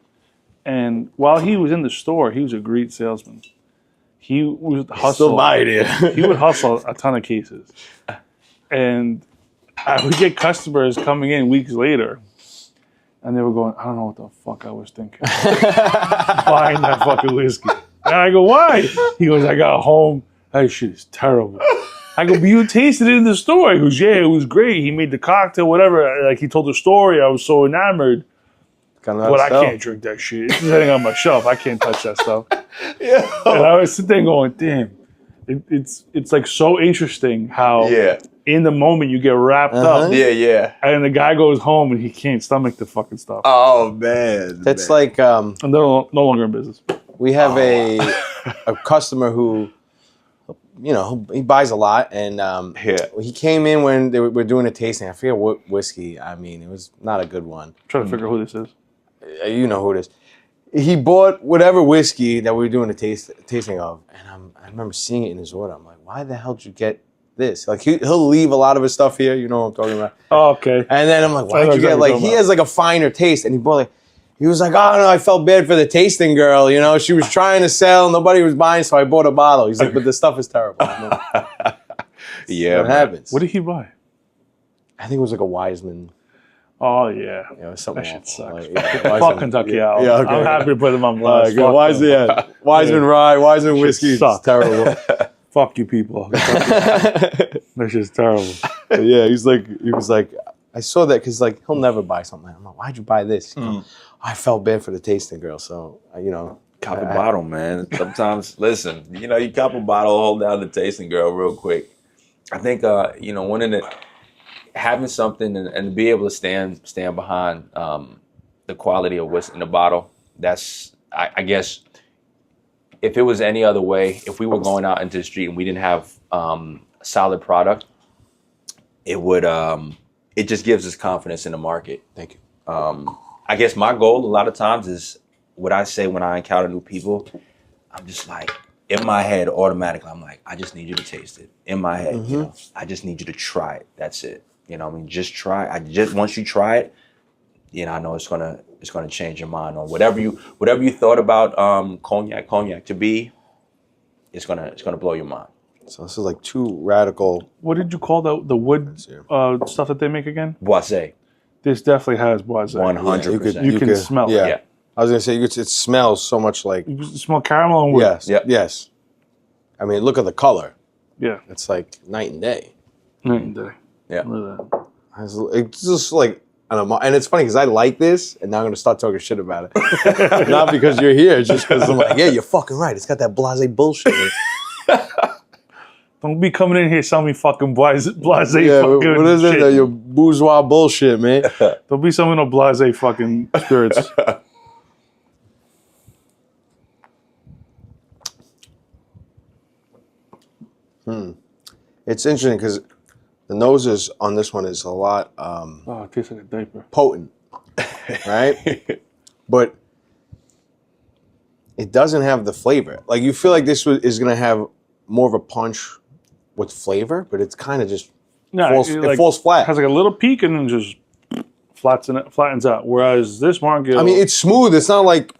S3: And while he was in the store, he was a great salesman. He would hustle.
S2: Still buy it.
S3: He would hustle a ton of cases. And I would get customers coming in weeks later, and they were going, I don't know what the fuck I was thinking. Buying that fucking whiskey. And I go, why? He goes, I got home. That shit is terrible. I go, but you tasted it in the store. He goes, yeah, it was great. He made the cocktail, whatever. Like, he told the story. I was so enamored. But I can't drink that shit. It's sitting on my shelf. I can't touch that stuff. Yeah. And I was sitting there going, damn. It's like so interesting how in the moment you get wrapped up.
S4: Yeah.
S3: And the guy goes home and he can't stomach the fucking stuff.
S4: Oh, man.
S2: That's like...
S3: and they're no longer in business.
S2: We have a customer who, he buys a lot. And he came in when they were doing a tasting. I forget what whiskey. I mean, it was not a good one.
S3: I'm trying to figure out who this is.
S2: You know who it is. He bought whatever whiskey that we were doing a tasting of. And I remember seeing it in his order. I'm like, why the hell did you get this? Like, he'll leave a lot of his stuff here. You know what I'm talking about.
S3: Oh, okay.
S2: And then I'm like, why did you get, he has a finer taste. And he was like, oh, no, I felt bad for the tasting girl. She was trying to sell. Nobody was buying, so I bought a bottle. He's like, but the stuff is terrible.
S4: Yeah.
S2: What happens?
S3: What did he buy?
S2: I think it was like a Wiseman.
S3: Oh, yeah.
S2: It was something
S3: that shit
S2: awful.
S3: sucks. Fuck Kentucky out.
S2: Yeah, okay.
S3: I'm happy to put him on blast.
S2: Wiseman Rye, Wiseman whiskey. It's terrible.
S3: Fuck you people. That's just terrible.
S2: Yeah, he was like, I saw that because he'll never buy something. I'm like, why'd you buy this? I felt bad for the tasting girl, so
S4: Cop a bottle, man. Sometimes, listen, you cop a bottle, hold down the tasting girl real quick. I think, one of the having something and be able to stand behind the quality of what's in the bottle. That's, I guess, if it was any other way, if we were going out into the street and we didn't have a solid product, it would. It just gives us confidence in the market.
S2: Thank you.
S4: I guess my goal a lot of times is what I say when I encounter new people, I'm just like, in my head, automatically, I'm like, I just need you to taste it. In my head, you know, I just need you to try it. That's it. You know what I mean? Just try. Once you try it, you know, I know it's gonna change your mind on whatever you thought about cognac to be. It's gonna blow your mind.
S2: So this is like too radical.
S3: What did you call the wood stuff that they make again?
S4: Boisé.
S3: This definitely has boisé.
S4: 100%.
S3: You can smell it.
S2: Yeah. I was gonna say it smells so much like.
S3: You smell caramel and wood.
S2: Yes. Yep. Yes. I mean, look at the color.
S3: Yeah.
S2: It's like night and day.
S3: Night and day.
S4: Yeah.
S3: Look at that.
S2: It's just like, I don't know. And it's funny because I like this, and now I'm going to start talking shit about it. Not because you're here, just because I'm like, yeah, you're fucking right. It's got that blasé bullshit in it.
S3: Don't be coming in here selling me fucking blasé
S2: Yeah,
S3: fucking
S2: what is
S3: shit.
S2: it? Your bourgeois bullshit, man.
S3: Don't be selling no blasé fucking spirits.
S2: It's interesting because the noses on this one is a lot
S3: Oh, it tastes like a diaper.
S2: potent, right? But it doesn't have the flavor. Like, you feel like this is going to have more of a punch with flavor, but it's kind of just it falls flat.
S3: It has like a little peak and then just flattens out. Whereas this Martingale,
S2: I mean, it's smooth. It's not like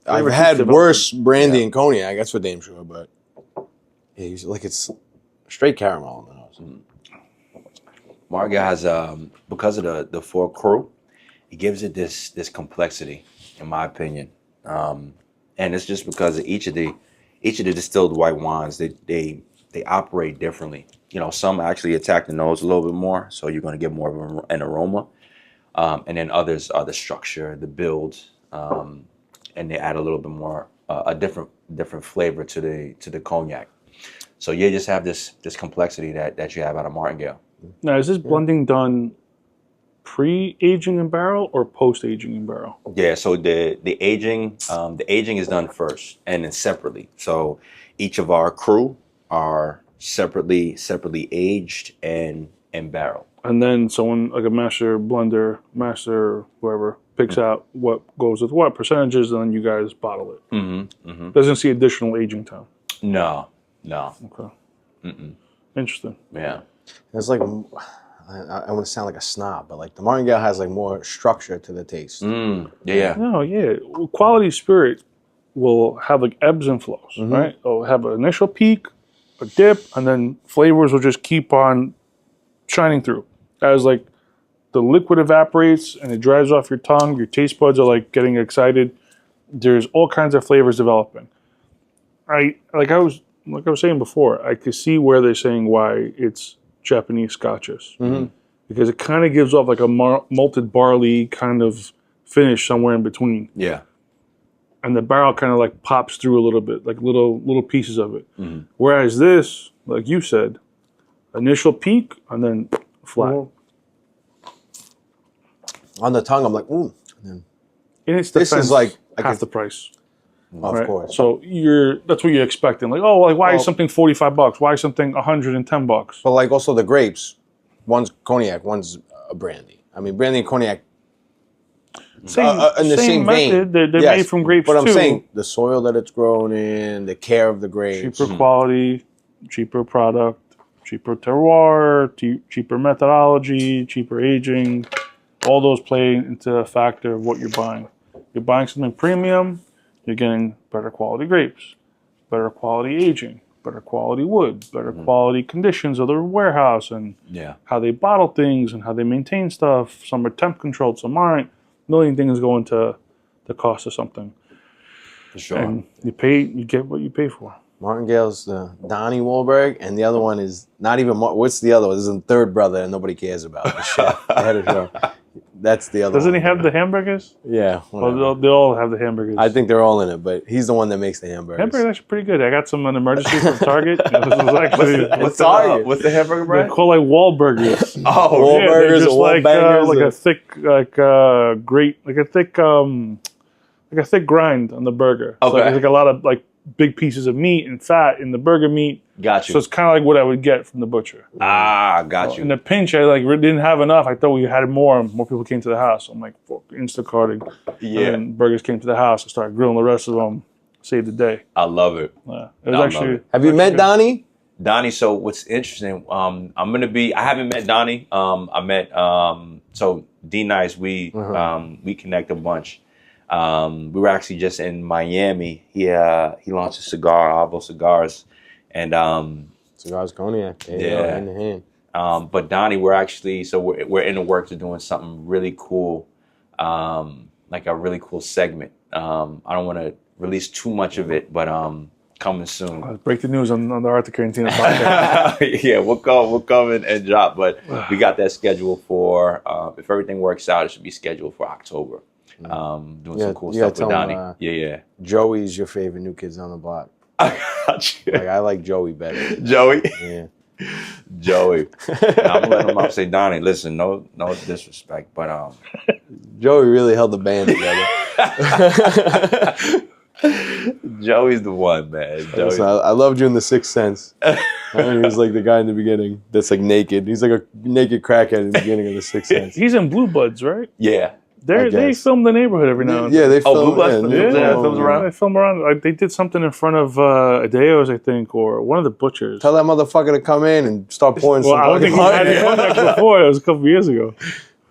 S2: I've had worse brandy and cognac. That's for damn sure. But yeah, like it's straight caramel on the nose.
S4: Martingale has because of the four crew, it gives it this complexity, in my opinion, and it's just because of each of the distilled white wines. They operate differently. You know, some actually attack the nose a little bit more, so you're going to get more of an aroma, and then others are the structure, the build, and they add a little bit more a different flavor to the cognac. So you just have this complexity that you have out of Martingale.
S3: Now, is this blending done pre-aging in barrel or post-aging in barrel?
S4: Yeah, so the aging is done first and then separately. So each of our crew are separately aged and barrel.
S3: And then someone like a master blender, master whoever picks out what goes with what percentages, and then you guys bottle it. Doesn't see additional aging time.
S4: No.
S3: Okay. Interesting.
S4: Yeah.
S2: It's like, I want to sound like a snob, but like the Martingale has like more structure to the taste.
S4: Yeah.
S3: No, yeah. Quality spirit will have like ebbs and flows, right? It'll have an initial peak, a dip, and then flavors will just keep on shining through. As like the liquid evaporates and it dries off your tongue, your taste buds are like getting excited. There's all kinds of flavors developing. I was saying before, I could see where they're saying why it's Japanese scotches. Because it kind of gives off like a malted barley kind of finish somewhere in between.
S4: Yeah.
S3: And the barrel kind of like pops through a little bit, like little pieces of it. Whereas this, like you said, initial peak and then flat.
S2: On the tongue, I'm like, ooh.
S3: In its defense,
S2: This is like
S3: half the price.
S2: Of
S3: right?
S2: course.
S3: So that's what you're expecting. Like, why is something $45? Why is something $110?
S2: But like also the grapes, one's cognac, one's a brandy. I mean, brandy and cognac in the same
S3: method.
S2: vein.
S3: They're made from grapes
S2: but I'm
S3: too.
S2: saying the soil that it's grown in, the care of the grapes.
S3: Cheaper quality, cheaper product, cheaper terroir, cheaper methodology, cheaper aging. All those play into a factor of what you're buying. You're buying something premium, you're getting better quality grapes, better quality aging, better quality wood, better quality conditions of the warehouse, and how they bottle things and how they maintain stuff. Some are temp controlled, some aren't. A million things go into the cost of something.
S4: For sure.
S3: And you get what you pay for.
S2: Martingale's the Donnie Wahlberg, and the other one is not even. What's the other one? This is the third brother, and nobody cares about the chef, the head of the show. That's the other.
S3: Doesn't
S2: one.
S3: he have the hamburgers?
S2: Yeah.
S3: Well, they all have the hamburgers.
S2: I think they're all in it, but he's the one that makes the hamburgers.
S3: Hamburgers are actually pretty good. I got some on emergency from Target. This was actually
S4: What's the hamburger
S3: they're
S4: brand?
S3: called like Wahlburgers.
S4: Oh,
S3: Yeah, they're
S2: Wahlburgers
S3: just
S2: or Wahlbangers.
S3: like a thick, like a thick grind on the burger. So
S4: Okay.
S3: there's like a lot of like big pieces of meat and fat in the burger meat.
S4: Got you.
S3: So it's kind of like what I would get from the butcher.
S4: Got you.
S3: In the pinch, I like didn't have enough. I thought we had more. More people came to the house. I'm like, fuck, Instacarting.
S4: Yeah.
S3: And burgers came to the house. I started grilling the rest of them. Saved the day.
S4: I love it.
S3: It was actually.
S2: Have you met Donnie?
S4: Donnie, so what's interesting, I haven't met Donnie. I met, so D Nice, we connect a bunch. We were actually just in Miami. He launched a cigar, Avo Cigars. And,
S2: Cigars Cognac.
S4: Yeah.
S2: Hand in hand.
S4: But Donnie, we're in the works of doing something really cool, like a really cool segment. I don't want to release too much of it, but coming soon.
S3: Let's break the news on the Art of Cantina podcast.
S4: Yeah, we'll come and drop, but we got that scheduled for, if everything works out, it should be scheduled for October. Doing some cool stuff with Donnie. Yeah.
S2: Joey's your favorite New Kids on the Block. Like, I like Joey better.
S4: Joey?
S2: Yeah.
S4: Joey. I'm letting him up say, Donnie, listen, no disrespect, but
S2: Joey really held the band together.
S4: Joey's the one, man.
S2: Listen, I loved you in The Sixth Sense. He was like the guy in the beginning that's like naked. He's like a naked crackhead in the beginning of The Sixth Sense.
S3: He's in Blue Buds, right?
S4: Yeah.
S3: They film the neighborhood every now and then.
S2: Yeah, they film.
S4: Blue Buds films around.
S3: They film around. Like, they did something in front of Adeo's, I think, or one of the butchers.
S2: Tell that motherfucker to come in and start pouring some.
S3: I don't think he had it cognac before. It was a couple of years ago.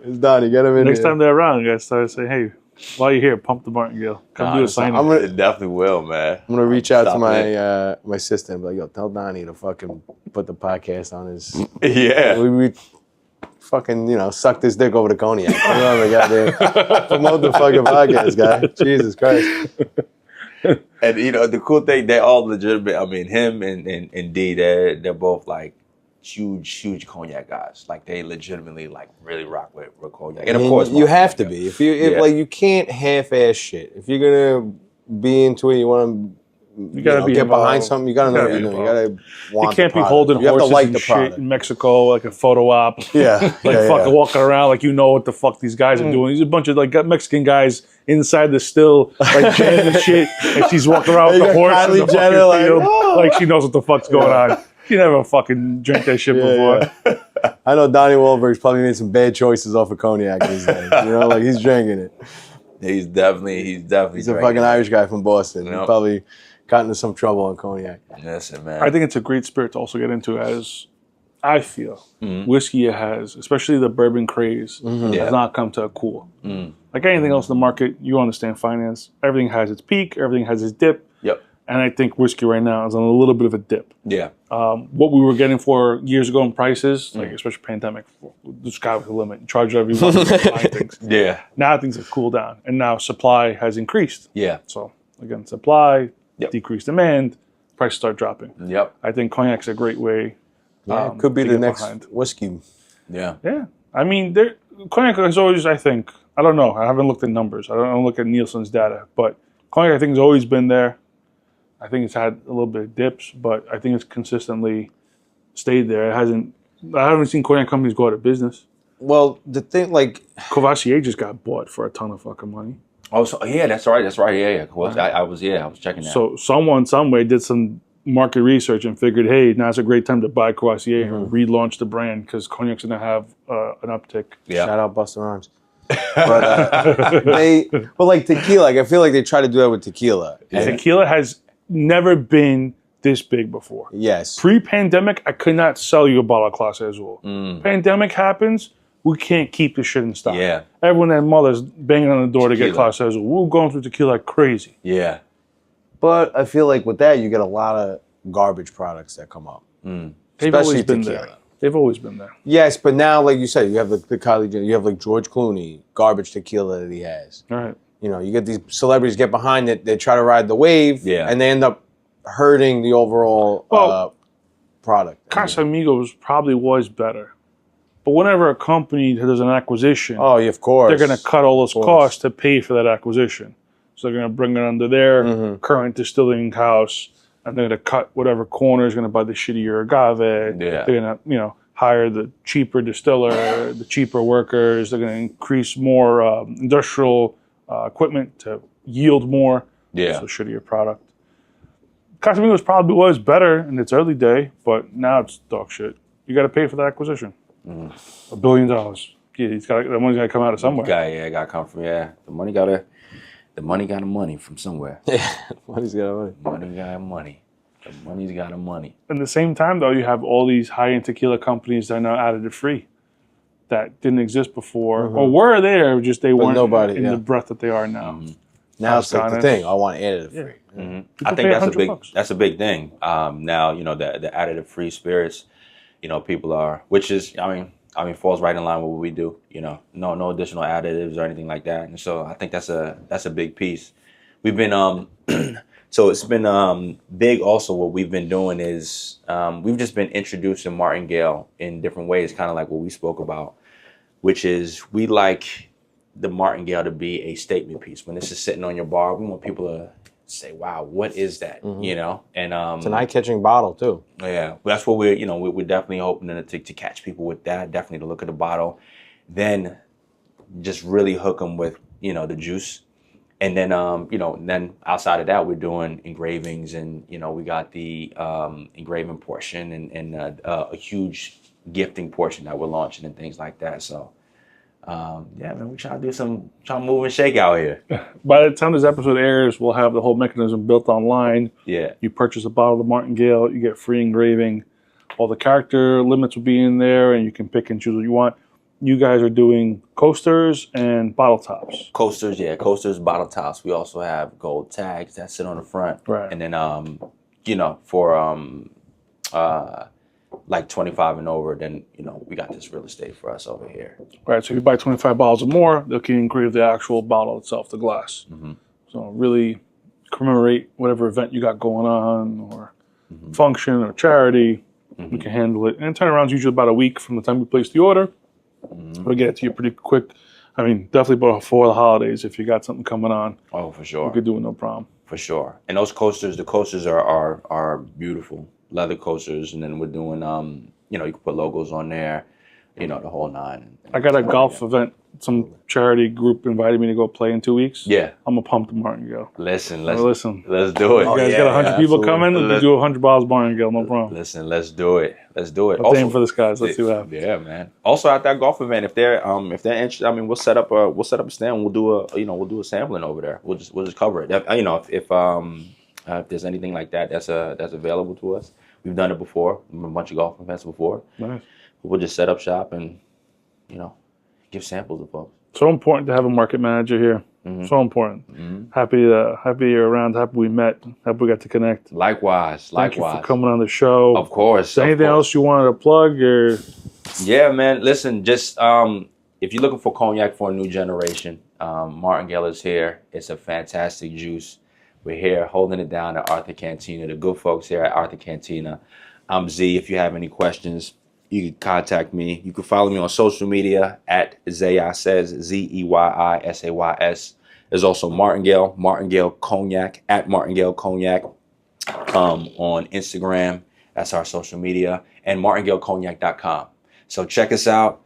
S2: It's Donnie. Get him in.
S3: Next time they're around, you guys started saying, "Hey, while you're here, pump the Martingale. Come do a signing."
S4: It definitely will, man.
S2: I'm gonna reach out to my sister and be like, "Yo, tell Donnie to fucking put the podcast on his."
S4: Yeah.
S2: We fucking, suck this dick over the cognac. Promote the fucking podcast, guy. Jesus Christ.
S4: And the cool thing, they're all legitimate. I mean, him and D, they're both like huge cognac guys. Like, they legitimately like really rock with cognac. And of course,
S2: you have to be. If you can't half-ass shit. If you're gonna be into it, you want to. You
S3: gotta be
S2: get
S3: involved.
S2: behind something. You gotta know what you're doing. You gotta want.
S3: You can't
S2: the
S3: be holding
S2: you have to
S3: horses
S2: like
S3: and
S2: the
S3: shit
S2: product.
S3: in Mexico like a photo op.
S2: Yeah,
S3: Fucking walking around like you know what the fuck these guys are doing. There's a bunch of like Mexican guys inside the still, like jamming shit, and she's walking around with the horse in the fucking field, like she knows what the fuck's going on. She never fucking drank that shit before.
S2: Yeah. I know Donnie Wahlberg's probably made some bad choices off of cognac these days. Like he's drinking it.
S4: He's definitely.
S2: He's a fucking Irish guy from Boston.
S4: Yep.
S2: He probably got into some trouble on cognac.
S4: Listen, man.
S3: I think it's a great spirit to also get into, as I feel. Whiskey has, especially the bourbon craze, has not come to a cool. Like anything else in the market, you understand finance. Everything has its peak, everything has its dip.
S4: Yep.
S3: And I think whiskey right now is on a little bit of a dip.
S4: Yeah.
S3: What we were getting for years ago in prices, like especially pandemic, the sky was the limit. Charge whatever you want to buy things.
S4: Yeah.
S3: Now things have cooled down, and now supply has increased.
S4: Yeah.
S3: So again, supply, decreased demand, prices start dropping.
S4: Yep.
S3: I think cognac's a great way.
S2: Yeah, it could be
S3: to
S2: the
S3: get
S2: next
S3: behind.
S2: whiskey.
S4: Yeah.
S3: Yeah. I mean, cognac is always, I think, I don't know. I haven't looked at numbers. I don't look at Nielsen's data, but cognac, I think, has always been there. I think it's had a little bit of dips, but I think it's consistently stayed there. I haven't seen cognac companies go out of business.
S2: Well, the thing, like,
S3: Courvoisier just got bought for a ton of fucking money.
S4: Oh, so, yeah, that's right. Yeah. Well, I was checking that.
S3: So someone, someway did some market research and figured, hey, now's a great time to buy Courvoisier and relaunch the brand because cognac's going to have an uptick.
S4: Yeah.
S2: Shout out Busta Rhymes. But like tequila, like I feel like they try to do that with tequila.
S3: Tequila has never been this big before.
S2: Yes.
S3: Pre-pandemic, I could not sell you a bottle of Clase Azul. Pandemic happens, we can't keep the shit in stock.
S4: Yeah.
S3: Everyone and mother's banging on the door to get
S4: Tequila.
S3: Clase Azul. We're going through tequila like crazy.
S4: Yeah.
S2: But I feel like with that, you get a lot of garbage products that come up.
S3: They've
S2: Especially
S3: always been
S2: tequila.
S3: there. They've always been there.
S2: Yes, but now, like you said, you have the Kylie Jenner, you have like George Clooney, garbage tequila that he has.
S3: All right.
S2: You get these celebrities get behind it, they try to ride the wave, and they end up hurting the overall product.
S3: Casamigos probably was better. But whenever a company does an acquisition,
S2: of course,
S3: they're going to cut all those costs to pay for that acquisition. So they're going to bring it under their current distilling house, and they're going to cut whatever corner is going to buy the shittier agave.
S4: Yeah.
S3: They're going to, hire the cheaper distiller, the cheaper workers. They're going to increase more industrial equipment to yield more.
S4: Yeah.
S3: So shittier product. Casamigos probably was better in its early day, but now it's dog shit. You got to pay for the acquisition. $1 billion. the money's got to come out of somewhere.
S4: Got to come from The money got money from somewhere.
S2: Yeah, money's got money.
S4: Money got money. The money's got money.
S3: At the same time, though, you have all these high-end tequila companies that are now additive free that didn't exist before, or were there, just they weren't in the breadth that they are now.
S4: Mm-hmm.
S2: Now it's like the thing. I want additive free.
S4: Mm-hmm. I think that's a big thing. Now the additive free spirits, people are, which is falls right in line with what we do. No additional additives or anything like that. And so I think that's a big piece. We've been so it's been big. Also, what we've been doing is we've just been introducing Martingale in different ways, kind of like what we spoke about, which is we like the Martingale to be a statement piece. When this is sitting on your bar, we want people to say, "Wow, what is that?" And
S2: it's an eye-catching bottle too.
S4: Yeah, that's what we're definitely hoping to catch people with that. Definitely to look at the bottle, then just really hook them with the juice, and then then outside of that, we're doing engravings, and we got the engraving portion and a huge gifting portion that we're launching and things like that. So. Man, we're trying to move and shake out here.
S3: By the time this episode airs, we'll have the whole mechanism built online.
S4: Yeah.
S3: You purchase a bottle of Martingale, you get free engraving. All the character limits will be in there, and you can pick and choose what you want. You guys are doing coasters and bottle tops.
S4: Coasters, bottle tops. We also have gold tags that sit on the front.
S3: Right.
S4: And then, for like 25 and over, then we got this real estate for us over here.
S3: Right, so if you buy 25 bottles or more, they can engrave the actual bottle itself, the glass. Mm-hmm. So really commemorate whatever event you got going on, or function or charity. We can handle it. And turnaround's usually about a week from the time we place the order. We'll get it to you pretty quick. I mean, definitely before the holidays if you got something coming on.
S4: Oh, for sure.
S3: We could do it no problem.
S4: For sure. And those coasters, the coasters are beautiful. Leather coasters, and then we're doing you can put logos on there, the whole nine.
S3: I got a golf event. Some charity group invited me to go play in 2 weeks.
S4: Yeah,
S3: I'm gonna pump the Martingale.
S4: Listen.
S3: Let's
S4: do it.
S3: You guys got 100 people coming. We can do 100 bottles of Martingale, no problem.
S4: Listen, let's do it.
S3: Let's aim for the skies. Let's see what happens.
S4: Yeah, man. Also at that golf event, if they're interested, we'll set up a stand. We'll do a sampling over there. We'll just cover it. If there's anything like that that's available to us. We've done it before, a bunch of golf events before. Nice. We'll just set up shop and, give samples to folks.
S3: So important to have a market manager here. So important. Happy you're around. Happy we met. Happy we got to connect.
S4: Likewise.
S3: Thank you for coming on the show.
S4: Of course.
S3: Anything else you wanted to plug? Or?
S4: Yeah, man. Listen, just if you're looking for cognac for a new generation, Martingale is here. It's a fantastic juice. We're here holding it down at Arthur Cantina, the good folks here at Arthur Cantina. I'm Z. If you have any questions, you can contact me. You can follow me on social media at Zeysays, Zeyissays. There's also Martingale Cognac, at Martingale Cognac on Instagram. That's our social media. And martingalecognac.com. So check us out.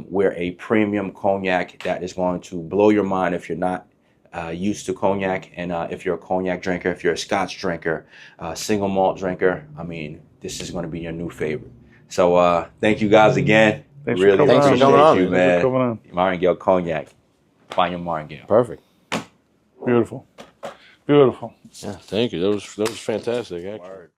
S4: We're a premium cognac that is going to blow your mind if you're not used to cognac, and if you're a cognac drinker, if you're a Scotch drinker, single malt drinker, this is going to be your new favorite. So thank you guys again.
S3: Thanks
S4: really
S3: for coming
S4: appreciate you, man.
S3: Thanks for coming on.
S4: Martingale Cognac. Find your Martingale.
S2: Perfect.
S3: Beautiful. Beautiful.
S2: Yeah, thank you. That was fantastic. Actually.
S4: Word.